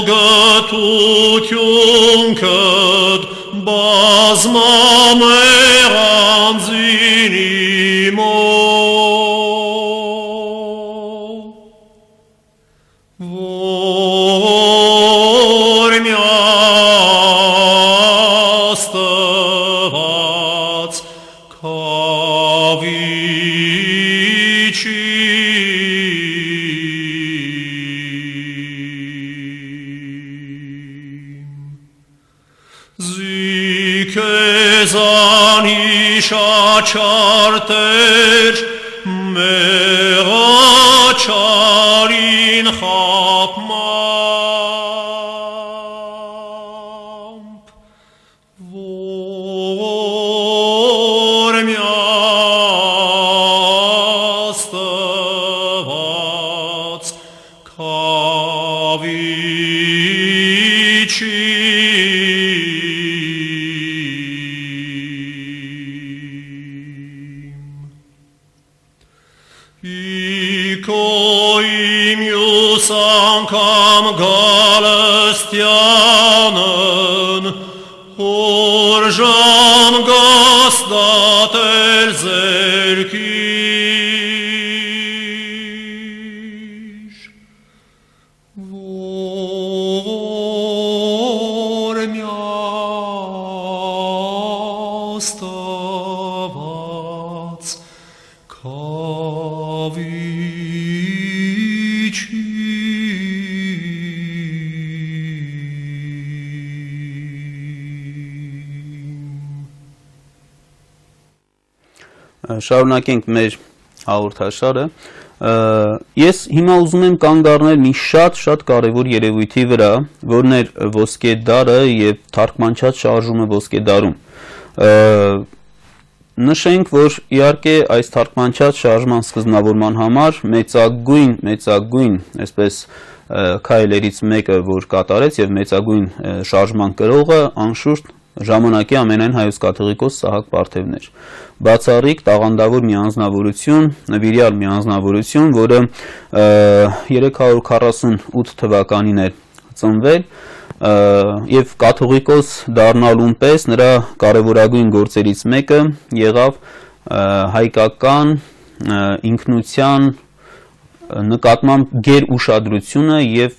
գթությունքդ, բազմամեր անձինի մոտ, որ միաստված քավիչի Զանի շաչարտեր մեղաչարին խապմամբ, որ միաստված քավիչի անգամ գալստյանն հորժամ գաստատել զերքիշ, որ միաստված քավիչի Շարունակենք մեր հաղորդաշարը։ Ես հիմա ուզում եմ կանգ առնել մի շատ կարևոր երևույթի վրա, որն է ոսկե դարը եւ թարգմանչած շարժումը ոսկե դարում։ Նշենք, որ իհարկե այս թարգմանչած շարժման սկզբնավորման համար մեծագույն, այսպես քայլերից մեկը, որ կատարեց եւ մեծագույն շարժման կրողը անշուշտ ժամանակի ամենայն հայոց կաթողիկոս Սահակ Պարթևն էր։ Բացառիկ տաղանդավոր մի անձնավորություն, նվիրյալ մի անձնավորություն, որը 348 թվականին է ծնվել եւ կաթողիկոս դառնալուն պես նրա կարևորագույն գործերից մեկը եղավ հայկական ինքնության նկատմամբ գեր ուշադրությունը եւ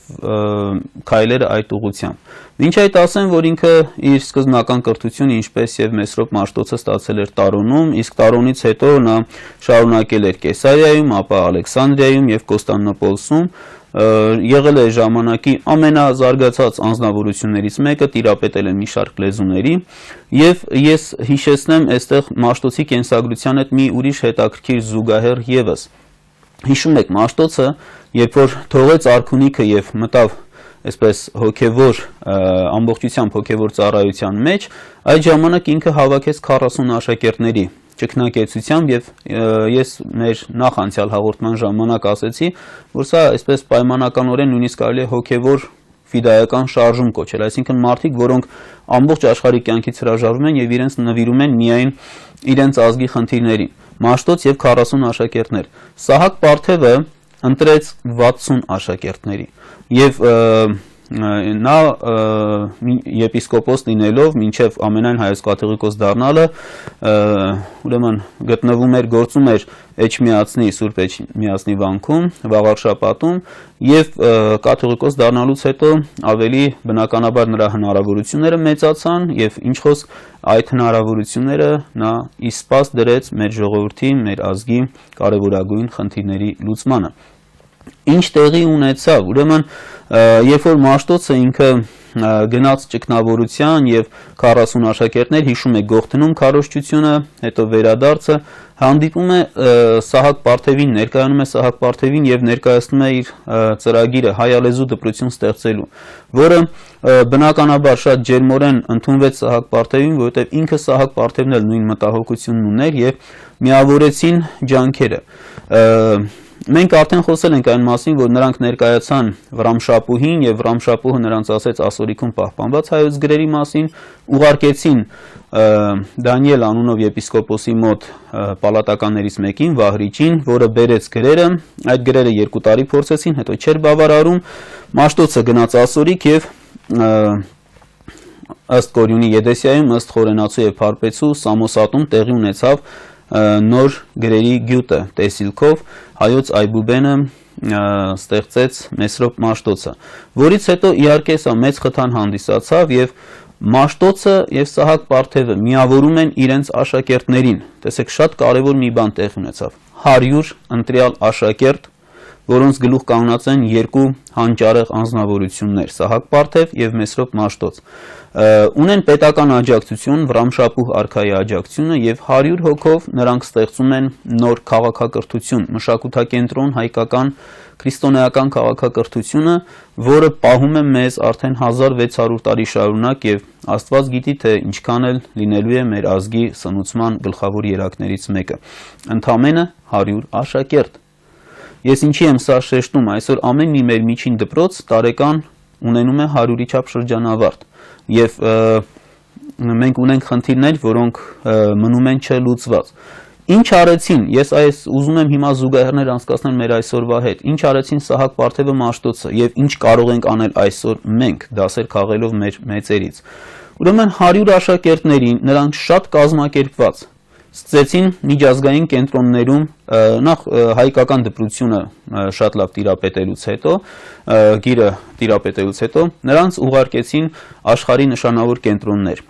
քայլերը այդ ուղղությամբ։ Ինչ այդ ասեմ, որ ինքը իր սկզբնական կրթությունը ինչպես եւ Մեսրոպ Մաշտոցը ստացել էր Տարոնում, իսկ Տարոնից հետո նա շարունակել էր Կեսարիայում, ապա Ալեքսանդրիայում եւ Կոստանդնուպոլսում, եղել է ժամանակի ամենազարգացած անձնավորություններից մեկը, տիրապետել է մի շարք լեզուների եւ ես հիշեցնեմ այստեղ Մաշտոցի կենսագրության հետ մի ուրիշ հետաքրքիր զուգահեռ եւս։ Հիշում եք Մաշտոցը, երբ որ թողեց արքունիքը եւ մտավ այսպես հոգևոր ամբողջությամբ հոգևոր ծառայության մեջ, այդ ժամանակ ինքը հավաքեց 40 աշակերտների ճգնակեցությամբ եւ ես մեր նախանցյալ հաղորդման ժամանակ ասեցի, որ սա այսպես պայմանականորեն նույնիսկ կարելի է հոգևոր ֆիդայական շարժում կոչել, այսինքն մարդիկ, որոնք ամբողջ աշխարհի կյանքից հրաժարվում են եւ իրենց նվիրում են միայն իրենց ազգի խնդիրներին։ Մաշտոց եւ 40 աշակերտներ։ Սահակ Պարթևը ընտրեց 60 աշակերտների եւ նա եպիսկոպոս լինելով մինչև ամենայն հայոց կաթողիկոս դառնալը ուրեմն գտնվում էր գործում էր Էջմիածնի Սուրբ Էջմիածնի վանքում Վաղարշապատում եւ կաթողիկոս դառնալուց հետո ավելի բնականաբար նրա հնարավորությունները մեծացան եւ ինչ խոսք այդ հնարավորությունները նա իսպաս դրեց մեր ժողովրդի, մեր ազգի կարևորագույն խնդիրների լուծմանը։ Ինչ տեղի ունեցավ, ուրեմն երբ որ Մաշտոցը ինքը գնաց ճգնավորության եւ 40 աշակերտներ, հիշում եք Գողթնում քարոզչությունը, հետո վերադարձը, հանդիպում է Սահակ Պարթևին, ներկայանում է Սահակ Պարթևին եւ ներկայացնում է իր ծրագիրը հայալեզու դպրություն ստեղծելու, որը բնականաբար շատ ջերմորեն ընդունվեց Սահակ Պարթևին, որովհետեւ ինքը Սահակ Պարթևն էլ նույն մտահոգությունն ուներ եւ միավորեցին ջանքերը։ Մենք արդեն խոսել ենք այն մասին, որ նրանք ներկայացան Վրամշապուհին եւ Վրամշապուհը նրանց ասեց ասորիքում պահպանված հայոց գրերի մասին, ուղարկեցին Դանիել անունով եպիսկոպոսի մոտ պալատականներից մեկին, Վահրիճին, որը բերեց գրերը, այդ գրերը 2 տարի փորձեցին, հետո չէր բավարարում, Մաշտոցը գնաց ասորիկ եւ ըստ Կորյունի Եդեսիայում, ըստ Խորենացու եւ Փարպեցու Սամոսատում տեղի ունեցավ նոր գրերի գյուտը տեսիլքով հայոց Այբուբենը ստեղծեց Մեսրոպ Մաշտոցը, որից հետո իհարկե սա մեծ խթան հանդիսացավ եւ Մաշտոցը եւ Սահակ Պարթևը միավորում են իրենց աշակերտներին։ Տեսեք, շատ կարեւոր մի բան տեղի ունեցավ։ 100 ընտրյալ աշակերտ, որոնց գլուխ կանգնած են երկու հանճարեղ անձնավորություններ՝ Սահակ Պարթև եւ Մեսրոպ Մաշտոց։ Ունեն պետական աջակցություն, Վրամշապուհ արքայի աջակցությունը եւ 100 հոգով նրանք ստեղծում են նոր քաղաքակրթություն, մշակութակենտրոն հայկական քրիստոնեական քաղաքակրթությունը, որը պահում է մեզ արդեն 1600 տարի շարունակ եւ Աստված գիտի թե ինչքան էլ լինելու է մեր ազգի սնուցման գլխավոր երակներից մեկը։ Ընդամենը 100 աշակերտ։ Ես ինչի եմ սա շեշտում, այսօր ամեն մի մեր միջին դպրոց տարեկան ունենում է 100-ի չափ շրջանավարտ եւ մենք ունենք խնդիրներ, որոնք մնում են չլուծված։ Ինչ արեցին, ես ուզում եմ հիմա զուգահեռներ անցկացնել մեր այսօրվա հետ, ինչ արեցին Սահակ Պարթևը Մաշտոցը եւ ինչ կարող ենք անել այսօր մենք, դասեր քաղելով մեր մեծերից։ Ուրեմն 100 աշակերտներին նրանք շատ կազմակերպված ստեղծեցին միջազգային կենտրոններում նախ հայկական դպրությունը շատ լավ տիրապետելուց հետո, գիրը տիրապետելուց հետո նրանց ուղարկեցին աշխարհի նշանավոր կենտրոններ։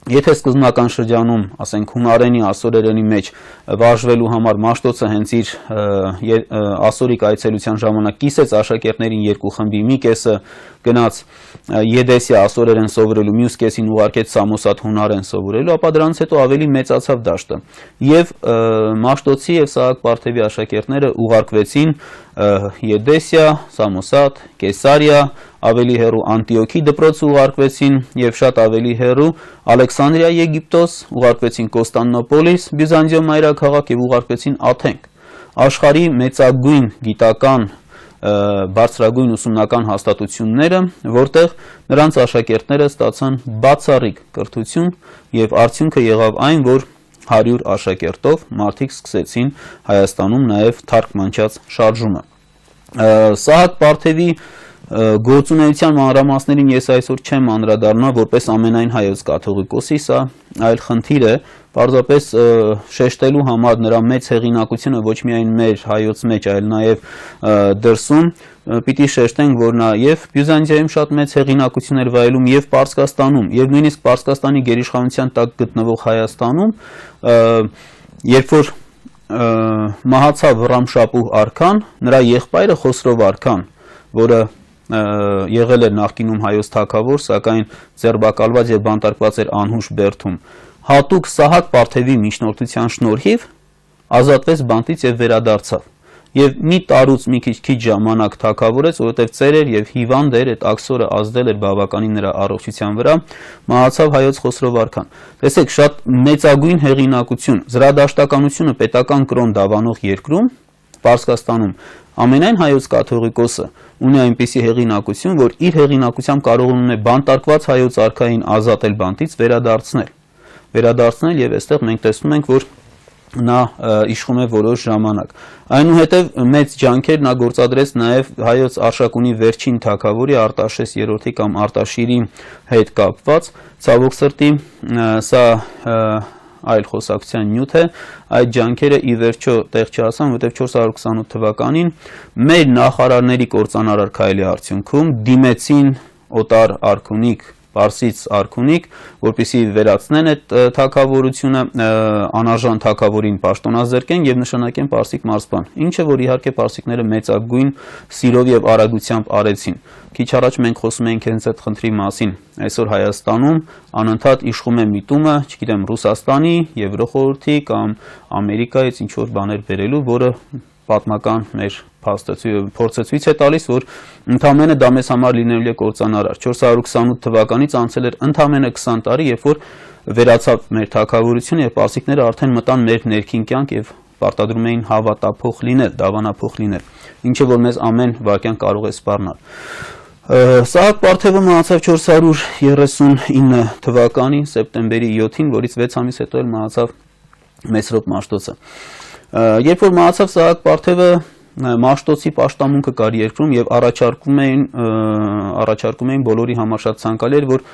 Եթե սկզբնական շրջանում, ասենք հունարենի, ասորերենի մեջ վարժվելու համար Մաշտոցը հենց իր ասորիկ այցելության ժամանակ կիսեց աշակերտներին երկու խմբի, մի կեսը գնաց Եդեսիա ասորերեն սովորելու, մյուս կեսին ուղարկեց Սամոսատ հունարեն սովորելու, ապա դրանից հետո ավելի մեծացավ դաշտը։ Եվ Մաշտոցի եւ Սահակ Պարթևի աշակերտները ուղարկվեցին Եդեսիա, Սամոսատ, Կեսարիա, ավելի հեռու Անտիոքի դպրոց ուղարկվեցին եւ շատ ավելի հեռու Ալեքսանդրիա Եգիպտոս, ուղարկվեցին Կոստանդնուպոլիս, Բյուզանդիո մայրաքաղաք եւ ուղարկվեցին Աթենք։ Աշխարհի մեծագույն գիտական բարձրագույն ուսումնական հաստատությունները, որտեղ նրանց աշակերտները ստացան բացառիկ կրթություն եւ արդյունքը եղավ այն, որ 100 աշակերտով մարդիկ սկսեցին Հայաստանում նաեւ թարգմանչած շարժումը։ Սահակ Պարթևի Գործունեության մանրամասներին ես այսօր չեմ անդրադառնա որպես ամենայն հայոց կաթողիկոսի, սա այլ խնդիր է, պարզապես շեշտելու համար նրա մեծ հեղինակությունը ոչ միայն մեր հայոց մեջ, այլ նաև դրսում պիտի շեշտենք, որ նա եւ Բյուզանդիայում շատ մեծ հեղինակություն էր վայելում եւ Պարսկաստանում, եւ նույնիսկ Պարսկաստանի գերիշխանության տակ գտնվող Հայաստանում, երբ որ մահացավ Ռամշապուհ արքան, նրա եղբայրը Խոսրով արքան, որը եղել էր նախկինում հայոց թագավոր, սակայն ձերբակալված եւ բանտարկված էր Անհուշ Բերդում, հատուկ Սահակ Պարթևի միջնորդության շնորհիվ ազատվեց բանտից եւ վերադարձավ։ Եվ մի տարուց մի քիչ ժամանակ թագավորեց, որովհետև ծեր էր եւ հիվանդ էր, այդ աքսորը ազդել էր բավականին նրա առողջության վրա, մահացավ հայոց Խոսրով արքան։ Տեսեք, շատ մեծագույն հեղինակություն, զրադաշտականությունը պետական կրոն դավանող երկրում, Պարսկաստանում, ամենայն հայոց կաթողիկոսը ունի այնպիսի հեղինակություն, որ իր հեղինակությամբ կարողանում է բանտարկված հայոց արքային ազատել բանտից, վերադարձնել եւ այստեղ մենք տեսնում ենք, որ նա իշխում է որոշ ժամանակ։ Այնուհետև մեծ ջանքեր նա գործադրեց նաև հայոց Արշակունի վերջին թագավորի Արտաշես III կամ Արտաշիրի հետ կապված, ցավոք սրտի, սա այլ խոսակցության նյութ է, այդ ջանքերը ի վերջո տեղ չհասան, որտեղ 428 թվականին մեր նախարարների կործանարար քայլի արդյունքում դիմեցին օտար արքունիկ Պարսից արքունիկ, որպեսզի վերացնեն այդ թագավորությունը, անարժան թագավորին պաշտոնազրկեն եւ նշանակեն Պարսիկ մարզպան, ինչը որ իհարկե պարսիկները մեծագույն սիրով եւ արագությամբ արեցին։ Քիչ առաջ մենք խոսում էինք հենց այդ խնդրի մասին։ Այսօր Հայաստանում անընդհատ իշխում է միտումը, չգիտեմ, Ռուսաստանի, Եվրոխորհրդի կամ Ամերիկայից ինչ որ բաներ բերելու, որը պատմական մեր փորձը ցույց է տալիս, որ ընդամենը դա մեզ համար լինելու է կործանարար։ 428 թվականից անցել էր ընդամենը 20 տարի, երբ որ վերացավ մեր թագավորությունը եւ պարսիկները արդեն մտան մեր ներքին կյանք եւ պարտադրում էին հավատափող լինել, դավանափող լինել, ինչը որ մեզ ամեն վարքյան կարող է սպառնալ։ Սահակ Պարթևը մահացավ 439 թվականին սեպտեմբերի 7-ին, որից 6 ամիս հետո էլ մահացավ Մեսրոպ Մաշտոցը։ Երբ որ մահացավ Սահակ Պարթևը, Մաշտոցի պաշտամունքը կար երկրում եւ առաջարկում էին բոլորի համար շատ ցանկալի էր, որ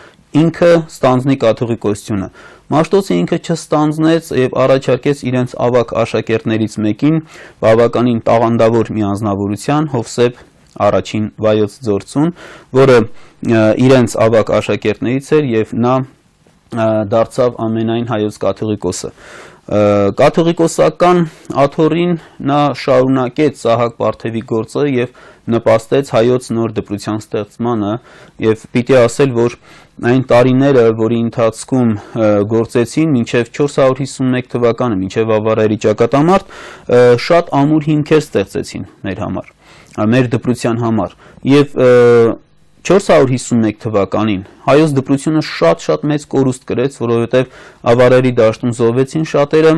ինքը ստանձնի կաթողիկոսությունը։ Մաշտոցը ինքը չստանձնեց եւ առաջարկեց իրենց ավագ աշակերտներից մեկին, բավականին տաղանդավոր մի անձնավորության, Հովսեփ առաջին Վայոց Ձորցուն, որը իրենց ավագ աշակերտներից էր եւ նա դարձավ ամենայն հայոց կաթողիկոսը։ Կաթողիկոսական աթոռին նա շարունակեց Սահակ Պարթևի գործը եւ նպաստեց հայոց նոր դպրության ստեղծմանը եւ պիտի ասել, որ այն տարիները, որի ընթացքում գործեցին մինչև 451 թվականը, մինչև Ավարայրի ճակատամարտ, շատ ամուր հիմքեր ստեղծեցին մեր համար, մեր դպրության համար եւ 451 թվականին հայոց դպրությունը շատ մեծ կորուստ կրեց, որովհետև Ավարայրի դաշտում զոհվեցին շատերը,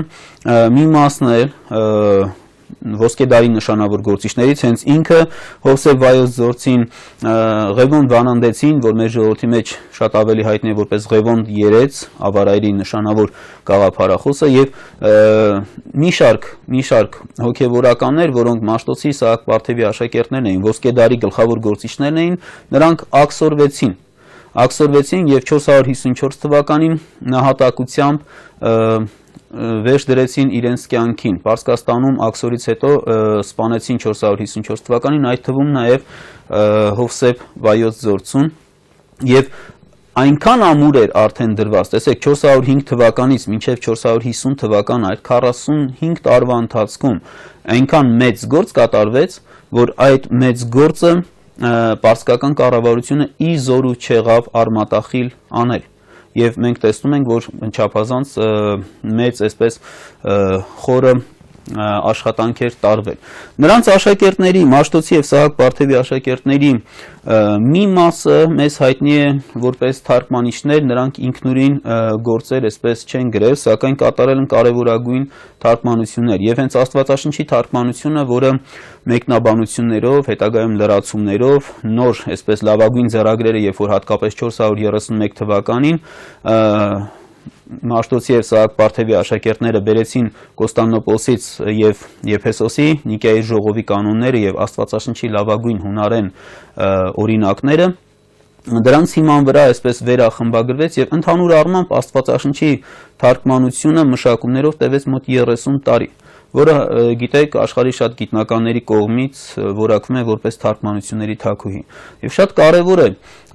մի մասն էլ ոսկեդարի նշանավոր գործիչներից հենց ինքը Հովսեփ Վայոց Ձորցին Ղևոնդ վանանդեցին, որ մեր ժողովրդի մեջ շատ ավելի հայտնի է որպես Ղևոնդ երեց, Ավարայրի նշանավոր գաղափարախոսը եւ մի շարք հոգեվորականներ, որոնք Մաշտոցի Սահակ Պարթևի աշակերտներն էին, ոսկեդարի գլխավոր գործիչներն էին, նրանք աքսորվեցին եւ 454 թվականին նահատակությամբ վերջ դրեցին իրենց կյանքին։ Պարսկաստանում աքսորից հետո սպանեցին 454 թվականին, այդ թվում նաև Հովսեփ Վայոց Ձորցուն եւ այնքան ամուր էր արդեն դրված, տեսեք 405 թվականից մինչև 450 թվական այդ 45 տարվա ընթացքում այնքան մեծ գործ կատարվեց, որ այդ մեծ գործը պարսկական կառավարությունը ի զորու չեղավ արմատախիլ անել։ Եվ մենք տեսնում ենք, որ չափազանց մեծ այսպես խորը աշխատանքեր տարվել։ Նրանց աշակերտների, Մաշտոցի եւ Սահակ Պարթևի աշակերտների մի մասը մեզ հայտնի է որպես թարգմանիչներ, նրանք ինքնուրույն գործեր այսպես չեն գրել, սակայն կատարել են կարևորագույն թարգմանություններ։ Եվ հենց Աստվածաշնչի թարգմանությունը, որը մեկնաբանություններով, հետագայում լրացումներով, նոր այսպես լավագույն ձեռագրերը, երբ որ հատկապես 431 թվականին Մաշտոցի եւ Սահակ Պարթևի աշակերտները բերեցին Կոստանդնուպոլսից եւ Եփեսոսի Նիկեայի ժողովի կանոնները եւ Աստվածաշնչի լավագույն հունարեն օրինակները, դրանց հիման վրա այսպես վերախմբագրվեց եւ ընդհանուր առմամբ Աստվածաշնչի թարգմանությունը մշակումներով տևեց մոտ 30 տարի, որը գիտեք աշխարհի շատ գիտնականների կողմից որակվում է որպես թարգմանությունների թագուհի։ Եվ շատ կարևոր է,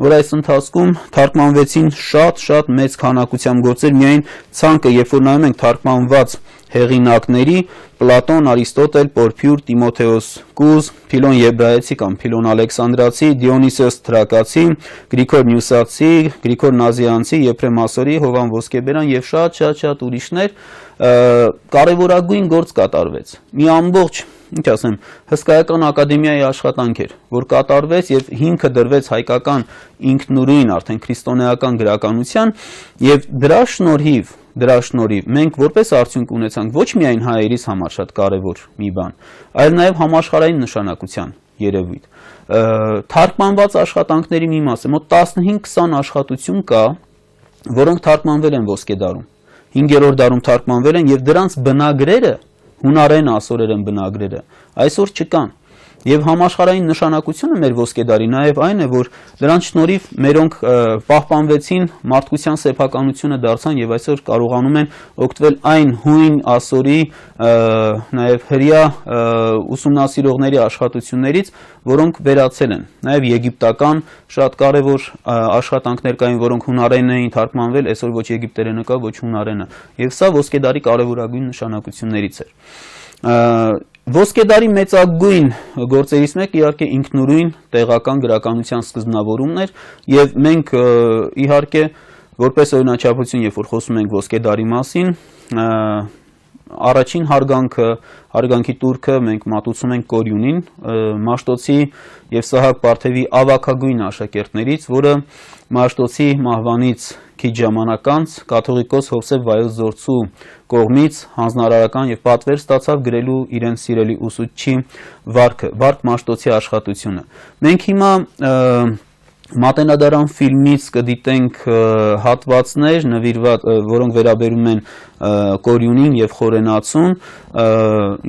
որ այս ընթացքում թարգմանվեցին շատ մեծ քանակությամբ գործեր, միայն ցանկը, երբ որ նայում ենք թարգմանված հեղինակների, Պլատոն, Արիստոտել, Պորփյուր, Տիմոթեոս Կուզ, Փիլոն Եբրայեցի կամ Փիլոն Ալեքսանդրացի, Դիոնիսիոս Թրակացի, Գրիգոր Նյուսացի, Գրիգոր Նազիանցի, Եփրեմ Ասորի, Հովան Ոսկեբերան եւ շատ ուրիշներ կարևորագույն գործ կատարվեց։ Մի ամբողջ, ինչ ասեմ, հսկայական ակադեմիայի աշխատանք էր, որ կատարվեց եւ հիմքը դրվեց հայկական ինքնուրույն արդեն քրիստոնեական գրականության եւ դրա շնորհիվ մենք որպես արդյունք ունեցանք ոչ միայն հայերիս համար շատ կարևոր մի բան, այլ նաեւ համաշխարհային նշանակության երևույթ։ Թարգմանված աշխատանքների մի մասը, մոտ 15-20 աշխատություն կա, որոնք թարգմանվել են ոսկե դարում, 5-րդ դարում թարգմանվել են եւ դրանց բնագրերը, հունարեն ասորերեն բնագրերը, այսօր չկան։ Եվ համաշխարհային նշանակությունը մեր ոսկե դարի նաև այն է, որ դրանց շնորհիվ մերոնք պահպանվեցին, մարդկության սեփականությունը դարձան եւ այսօր կարողանում են օգտվել այն հույն ասորի, նաև հրյա ուսումնասիրողների աշխատություններից, որոնք վերացել են։ Նաև եգիպտական շատ կարևոր աշխատանքներ կային, որոնք հունարեն էին թարգմանվել, այսօր ոչ եգիպտերենը կա, ոչ հունարենը։ Եվ սա ոսկե դարի կարևորագույն նշանակություններից էր։ Ոսկե դարի մեծագույն գործերից մեկը իհարկե ինքնուրույն տեղական գրականության սկզբնավորումն էր եւ մենք իհարկե որպես օրինաչափություն երբ որ խոսում ենք ոսկե դարի մասին առաջին հարգանքի տուրքը մենք մատուցում ենք Կորյունին, Մաշտոցի եւ Սահակ Պարթևի ավագագույն աշակերտներից, որը Մաշտոցի մահվանից քիչ ժամանակ անց կաթողիկոս Հովսեփ Վայոց Զորցու կողմից հանձնարարական եւ պատվեր ստացավ գրելու իրեն սիրելի ուսուցչի Վարք Մաշտոցի աշխատությունը։ Մենք հիմա Մատենադարան ֆիլմից կդիտենք հատվածներ, որոնք վերաբերում են Կորյունին եւ Խորենացուն,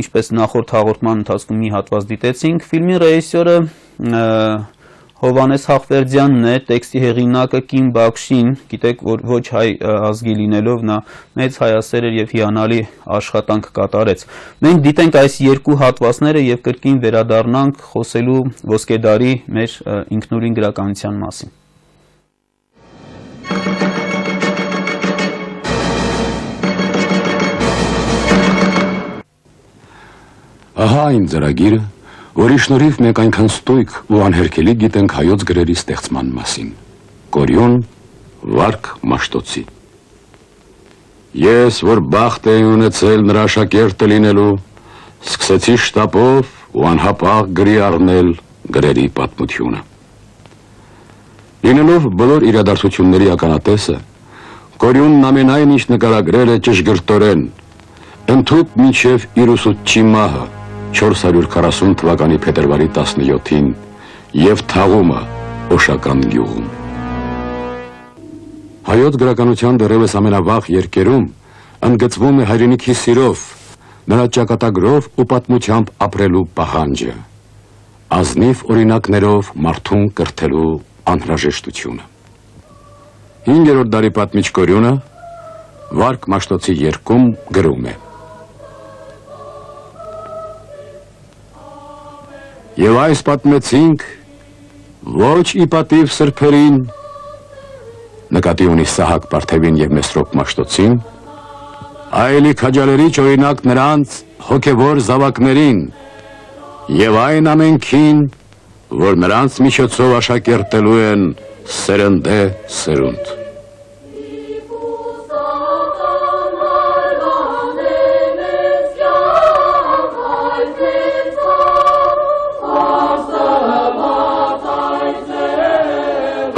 ինչպես նախորդ հաղորդման ընթացքում մի հատված դիտեցինք։ Ֆիլմի ռեժիսորը Հովանես Հախվերդյանն է, տեքստի հեղինակը Կիմ Բաքշին, գիտեք, որ ոչ հայ ազգի լինելով նա մեծ հայասեր էր եւ հիանալի աշխատանք կատարեց։ Մենք դիտենք այս երկու հատվածները եւ կրկին վերադառնանք խոսելու ոսկե դարի մեր ինքնուրույն գրականության մասին։ Ահա այն ծրագիրը, որի շնորհիվ մենք այնքան ստույգ ու անհերքելի գիտենք հայոց գրերի ստեղծման մասին։ Կորյուն, Վարք Մաշտոցի։ Ես, որ բախտ էի ունեցել նրա աշակերտը լինելու, սկսեցի շտապով ու անհապաղ գրի առնել գրերի պատմությունը։ Լինելով բոլոր իրադարձությունների ականատեսը, Կորյունն ամենայն ինչ նկարագրել է ճշգրտորեն, ընդհուպ մինչև իր ուսուցչի մահը 440 թվականի փետրվարի 17-ին եւ թաղումը Օշական գյուղում։ Հայոց գրականության դեռևս ամենավաղ երկերում ընդգծվում է հայրենիքի սիրով, նրա ճակատագրով ու պատմությամբ ապրելու պահանջը, ազնիվ օրինակներով մարդուն կրթելու անհրաժեշտությունը։ 5-րդ դարի պատմիչ Կորյունը Վարք Մաշտոցի երկում գրում է. Եվ այս պատմեցինք ոչ ի պատիվ սրբերին, նկատի ունի Սահակ Պարթևին եւ Մեսրոպ Մաշտոցին, այլ ի քաջալերիչ օրինակ նրանց հոգևոր զավակներին եւ այն ամենքին, որ նրանց միջոցով աշակերտելու են սերնդե սերունդ։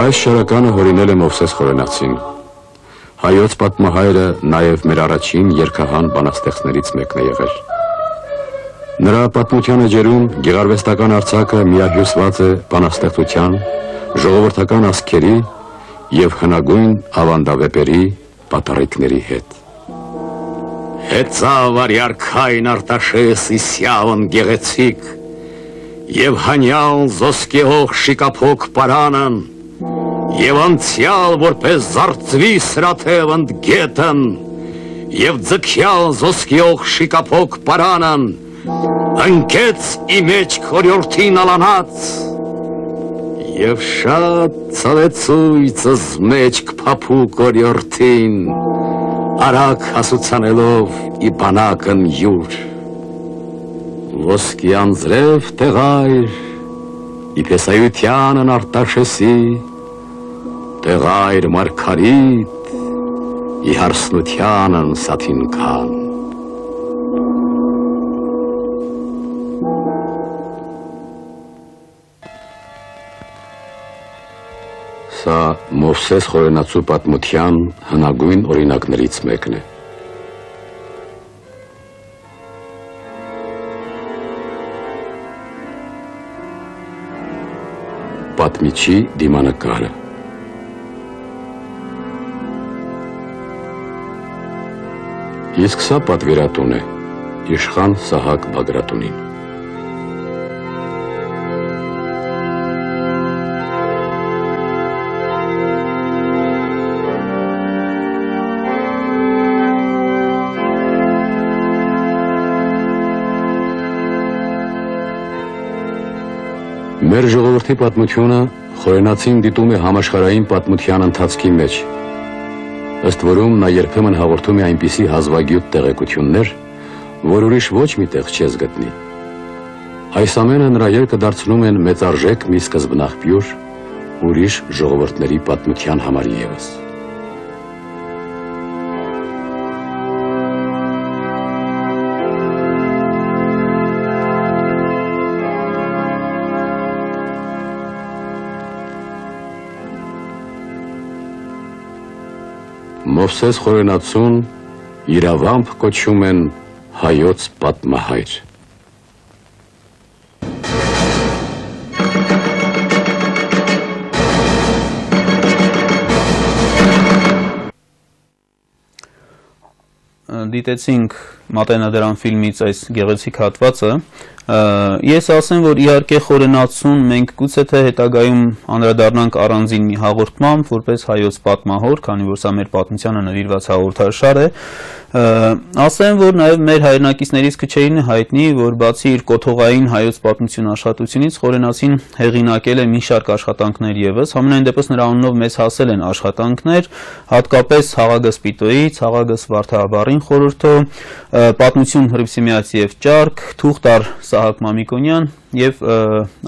Այս շարականը հորինել է Մովսես Խորենացին։ Հայոց պատմահայրը նաև մեր առաջին երգահան բանաստեղծներից մեկն է եղել։ Նրա պատմության էջերում գեղարվեստական արձակը միահյուսված է բանաստեղծության, ժողովրդական ասքերի եւ հնագույն ավանդավեպերի, պատառիկների հետ։ Հեծավ արյարքային արտաշեսի սյավն գեղեցիկ, և հանյալ զոսկեղող շիկափոք պարանն, և անցյալ որպես զարծվի սրաթև ընդգետն, և ձգյալ զոսկեղող շիկափոք պարանն, ընկեց ի մեջ քորյորդին ալանած, և շատ ցավեցույցս մեջ կփափուկ օրյորդին, արագ հասուցանելով ի բանակն յուր, ոսկի անձրև տեղայր, ի պեսայությանն արտաշեսի, տեղայր մարգարիտ, ի հարսնությանն սաթինքան։ Սա Մովսես խորենացու պատմության հնագույն օրինակներից մեկն է։ Պատմիչի դիմանկարը։ Իսկ սա պատվիրատուն է, Իշխան Սահակ Բագրատունին։ Մեր ժողովրդի պատմությունը խորենացին դիտում է համաշխարհային պատմության ընթացքի մեջ, ըստ որում նա երբեմն հաղորդում է այնպիսի հազվագյուտ տեղեկություններ, որ ուրիշ ոչ մի տեղ չես գտնի։ Այս ամենը նրա երկը դարձնում են մեծարժեք մի սկզբնաղբյուր ուրիշ ժողովուրդների պատմության համար ևս։ Մովսես խորենացուն իրավամբ կոչում են հայոց պատմահայր։ Դիտեցինք Մատենադարան ֆիլմից այս գեղեցիկ հատվածը, ես ասեմ, որ իհարկե խորենացուն մենք գուցե թե հետագայում անդրադառնանք առանձին մի հաղորդմամբ, որպես հայոց պատմահոր, քանի որ սա մեր պատմությանը նվիրված հաղորդաշար է, ասեմ, որ նաև մեր հայրենակիցներից քչերին է հայտնի, որ բացի իր կոթողային հայոց պատմություն աշխատությունից խորենացին հեղինակել է մի շարք աշխատանքներ ևս, համենայն դեպս նրա անունով մեզ հասել են աշխատանքներ, հատկապես Խաղագս Պիտոյից, Խաղագս Վարդահաբառին խորհրդո, Պատմություն Հռիփսիմեաց եւ Ճարք, Թուղթար Սահակ Մամիկոնյան եւ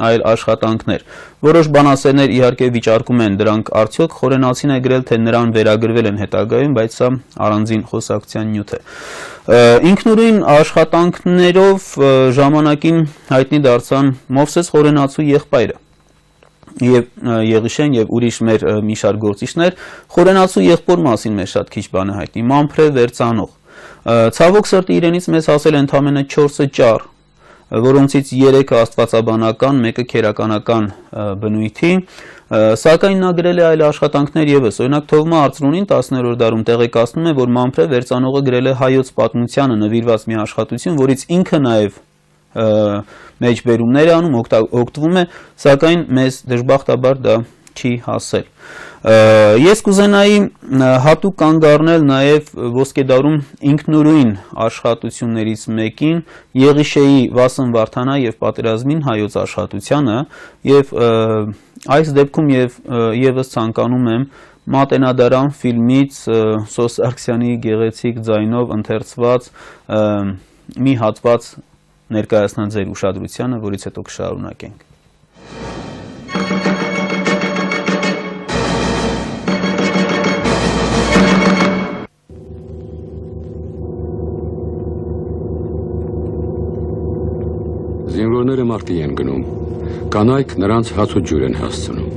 այլ աշխատանքներ։ Որոշ բանասերներ իհարկե վիճարկում են դրանք արդյոք խորենացին է գրել, թե նրան վերագրվել են հետագայում, բայց սա առանձին խոսակցության նյութ է։ Ինքնուրույն աշխատանքներով ժամանակին հայտնի դարձան Մովսես խորենացու եղբայրը եւ Եղիշեն եւ ուրիշ մեր մի շարք գործիչներ, խորենացու եղբոր մասին մեզ շատ քիչ բան է հայտնի, Մամփրե Վերծանող։ Ցավոք սրտի իրենից մեզ հասել ընդամենը 4 ճառ, որոնցից 3-ը աստվածաբանական, 1-ը քերականական բնույթի, սակայն նա գրել է այլ աշխատանքներ ևս, օրինակ Թովմա Արծրունին 10-րդ դարում տեղեկացնում է, որ Մամփրե Վերծանողը գրել է հայոց պատմությանը նվիրված մի աշխատություն, որից ինքը նաև մեջբերումներ է անում, օգտվում է, սակայն մեզ դժբախտաբար դա չի հասել։ Ես կուզենայի հատուկ կանգ առնել նաև ոսկեդարում ինքնուրույն աշխատություններից մեկին Եղիշեի Վասն Վարդանա եւ պատերազմին հայոց աշխատությանը եւ այս դեպքում եւս ցանկանում եմ Մատենադարան ֆիլմից Սոս Սարգսյանի գեղեցիկ ձայնով ընթերցված մի հատված ներկայացնել ձեր ուշադրությանը, որից հետո կշարունակենք։ Զինվորները մարտի են գնում, կանայք նրանց հաց ու ջուր են հասցնում,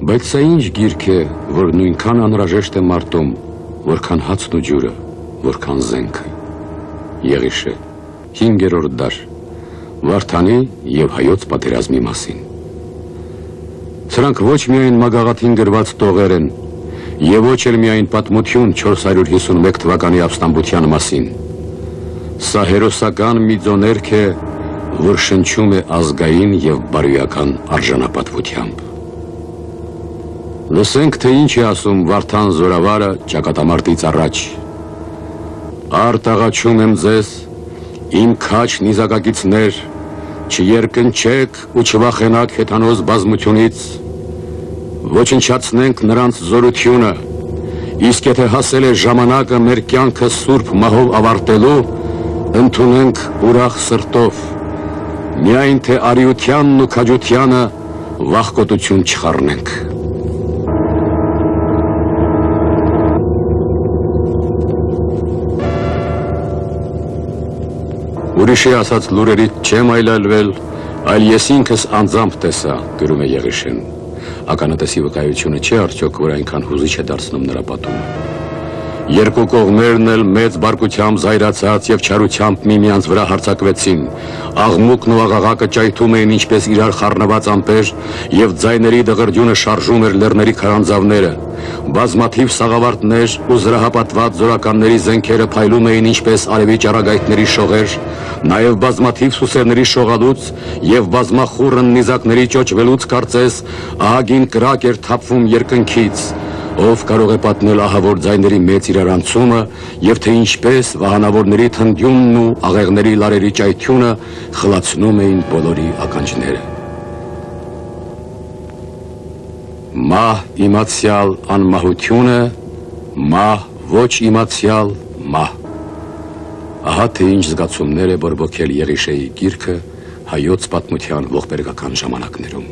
բայց սա ինչ գիրք է, որ նույնքան անհրաժեշտ է մարտում, որքան հացն ու ջուրը, որքան զենքը։ Եղիշե, 5-րդ դար, Վարդանի եւ հայոց պատերազմի մասին։ Սրանք ոչ միայն մագաղաթին գրված տողեր են, Եվ ոչ էլ միայն պատմություն 451 թվականի ապստամբության մասին։ Սա հերոսական մի ձոներք է, որ շնչում է ազգային եւ բարոյական արժանապատվությամբ։ Լսենք, թե ինչ է ասում Վարդան Զորավարը ճակատամարտից առաջ։ Արդ աղաչում եմ ձեզ, իմ քաչ նիզակակիցներ, չերկնչեք ու չվախենաք հեթանոս բազմությունից, ոչնչացնենք նրանց զորությունը, իսկ եթե հասել է ժամանակը մեր կյանքը սուրբ մահով ավարտելու, ընդունենք ուրախ սրտով, միայն թե արիությանն ու քաջությանը վախկոտություն չխառնենք։ Ուրիշի ասած լուրերից չեմ այլայլվել, այլ ես ինքս անձամբ տեսա, գրում է Եղիշեն։ Ականատեսի վկայությունը չէ արդյոք, որ այնքան հուզիչ է դարձնում նրա պատումը։ Երկու կողմերն էլ մեծ բարկությամբ զայրացած եւ չարությամբ միմյանց վրա հարձակվեցին։ Աղմուկն ու աղաղակը ճայթում էին ինչպես իրար խառնված ամպեր, եւ ձայների դղրդյունը շարժում էր լեռների քարանձավները։ Բազմաթիվ սաղավարտներ ու զրահապատված զորականների զենքերը փայլում էին ինչպես արևի ճառագայթների շողեր, նաեւ բազմաթիվ սուսերների շողալուց եւ բազմախուռն նիզակների ճոճվելուց կարծես ահագին կրակ էր թափվում երկնքից։ Ով կարող է պատմել ահավոր ձայների մեծ իրարանցումը եւ թե ինչպես վահանավորների թնդյունն ու աղեղների լարերի ճայթյունը խլացնում էին բոլորի ականջները։ Մահ իմացյալ անմահությունը, մահ ոչ իմացյալ մահ։ Ահա թե ինչ զգացումներ է բորբոքել Եղիշեի գիրքը հայոց պատմության ողբերգական ժամանակներում։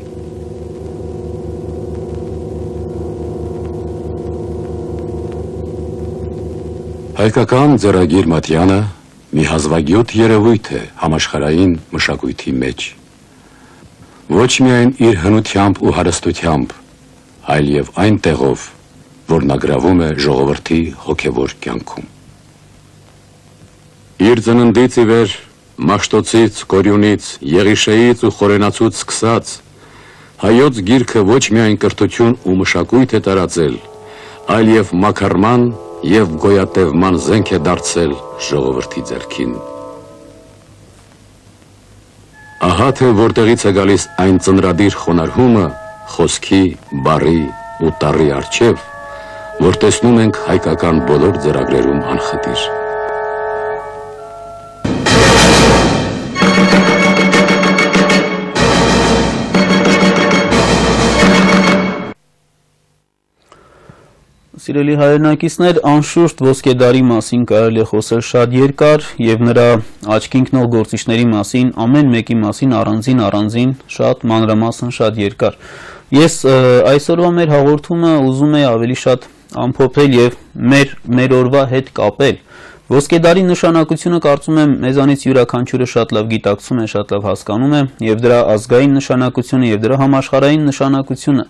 Հայկական ձեռագիր մատյանը մի հազվագյուտ երևույթ է համաշխարհային մշակույթի մեջ։ Ոչ միայն իր հնությամբ ու հարստությամբ, այլ եւ այն տեղով, որ նա գրավում է ժողովրդի հոգևոր կյանքում։ Իր ծննդից ի վեր, Մաշտոցից, Կորյունից, Եղիշեից ու Խորենացուց սկսած, հայոց գիրքը ոչ միայն կրթություն ու մշակույթ է տարածել, այլ եւ մաքարման եւ գոյատևման զենք է դարձել ժողովրդի ձեռքին։ Ահա թե որտեղից է գալիս այն ծնրադիր խոնարհումը խոսքի, բառի ու տառի առջև, որ տեսնում ենք հայկական բոլոր ձեռագրերում անխտիր։ Սիրելի հայրենակիցներ, անշուշտ ոսկեդարի մասին կարելի է խոսել շատ երկար եւ նրա աչքի ընկնող գործիչների մասին, ամեն մեկի մասին առանձին շատ մանրամասն, շատ երկար։ Ես այսօրվա մեր հաղորդումը ուզում եմ ավելի շատ ամփոփել եւ մեր օրվա հետ կապել։ Ոսկեդարի նշանակությունը կարծում եմ մեզանից յուրաքանչյուրը շատ լավ գիտակցում է, շատ լավ հասկանում է եւ դրա ազգային նշանակությունը եւ դրա համաշխարհային նշանակությունը։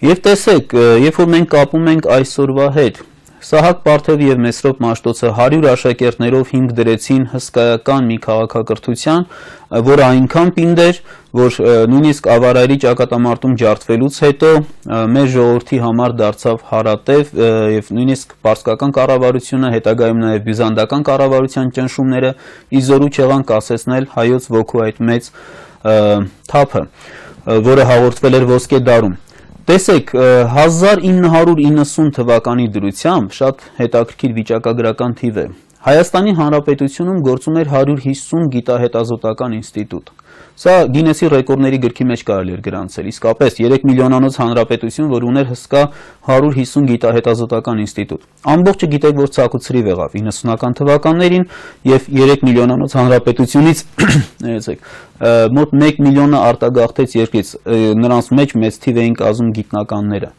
Եվ տեսեք, երբ որ մենք կապում ենք այսօրվա հետ, Սահակ Պարթև եւ Մեսրոպ Մաշտոցը 100 աշակերտներով հիմք դրեցին հսկայական մի քաղաքակրթության, որը այնքան պինդ էր, որ նույնիսկ Ավարայրի ճակատամարտում ջարդվելուց հետո մեր ժողովրդի համար դարձավ հարատև եւ նույնիսկ պարսկական կառավարությունը, հետագայում նաեւ բյուզանդական կառավարության ճնշումները իզորու չեղան կասեցնել հայոց ոգու այդ մեծ թափը, որը հաղորդվել էր ոսկեդարում։ Տեսեք, 1990 թվականի դրությամբ շատ հետաքրքիր վիճակագրական թիվ է։ Հայաստանի Հանրապետությունում գործում էր 150 գիտահետազոտական ինստիտուտ։ Սա Գինեսի ռեկորդների գրքի մեջ կարելի էր գրանցել։ Իսկապես 3 միլիոնանոց հանրապետություն, որ ուներ հսկա 150 գիտահետազոտական ինստիտուտ։ Ամբողջը գիտեք, որ ցակուցրիվ եղավ 90-ական թվականներին եւ 3 միլիոնանոց հանրապետությունից մոտ 1 միլիոնը արտագաղթեց երկրից, նրանց մեջ մեծ թիվ էին կազմում գիտնականները։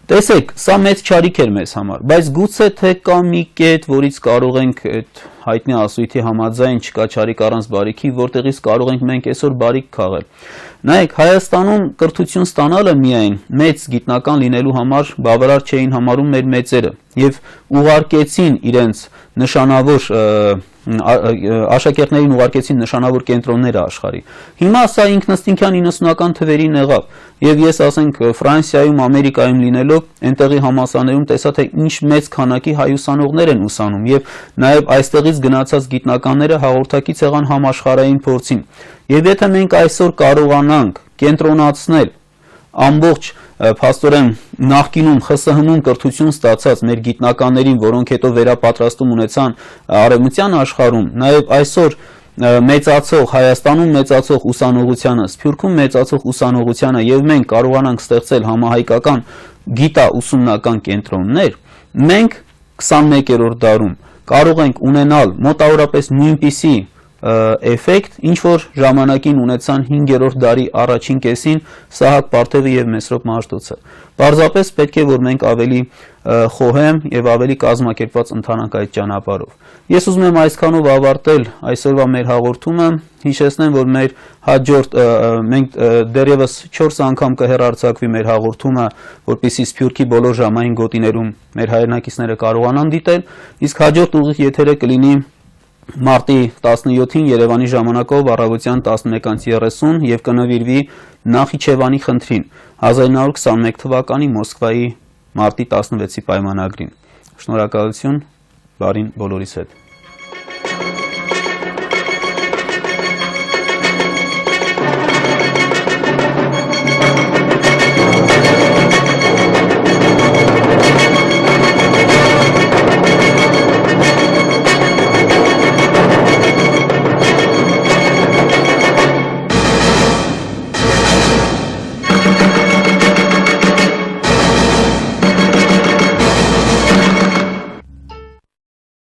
Տեսեք, սա մեծ չարիք էր մեզ համար, բայց գուցե թե կա մի կետ, որից կարող ենք այդ հայտնի ասույթի համաձայն չկա չարիք առանց բարիքի, որտեղից կարող ենք մենք այսօր բարիք քաղել։ Նայեք, Հայաստանում կրթություն ստանալը միայն մեծ գիտնական լինելու համար բավարար չէին համարում մեր մեծերը եւ ուղարկեցին իրենց նշանավոր աշակերտներին ուղարկեցին նշանավոր կենտրոնները աշխարհի։ Հիմա սա ինքնըստինքյան 90-ական թվերին եղավ, եւ ես ասենք Ֆրանսիայում, Ամերիկայում լինելով, այնտեղի համալսաներում տեսա, թե ինչ մեծ քանակի հայ ուսանողներ են ուսանում, եւ նաեւ այստեղից գնացած գիտնականները հաղորդակից եղան համաշխարհային փորձին։ Եվ եթե մենք այսօր կարողանանք կենտրոնացնել ամբողջ փաստորեն նախկինում ԽՍՀՄ-ում կրթություն ստացած մեր գիտնականներին, որոնք հետո վերապատրաստում ունեցան արևմտյան աշխարհում, նաև այսօր մեծացող Հայաստանում մեծացող ուսանողությանը, Սփյուռքում մեծացող ուսանողությանը, եւ մենք կարողանանք ստեղծել համահայկական գիտա-ուսումնական կենտրոններ, մենք 21-րդ դարում կարող ենք ունենալ մոտավորապես նույնպիսի էֆեկտ, ինչ որ ժամանակին ունեցան 5-րդ դարի առաջին կեսին Սահակ Պարթևը եւ Մեսրոպ Մաշտոցը։ Պարզապես պետք է որ մենք ավելի խոհեմ եւ ավելի կազմակերպված ընթանանք այդ ճանապարհով։ Ես ուզում եմ այսքանով ավարտել այսօրվա մեր հաղորդումը, հիշեցնեմ, որ մեր հաջորդ մենք դեռևս 4 անգամ կհեռարձակվի մեր հաղորդումը, որպեսզի Սփյուռքի բոլոր ժամային գոտիներում մեր հայրենակիցները կարողանան դիտել, իսկ հաջորդ ուղիղ եթերը կլինի մարտի 17-ին Երևանի ժամանակով առավոտյան 11:30 եւ կնվիրվի Նախիջևանի խնդրին 1921 թվականի Մոսկվայի մարտի 16-ի պայմանագրին։ Շնորհակալություն, բարին բոլորիս հետ։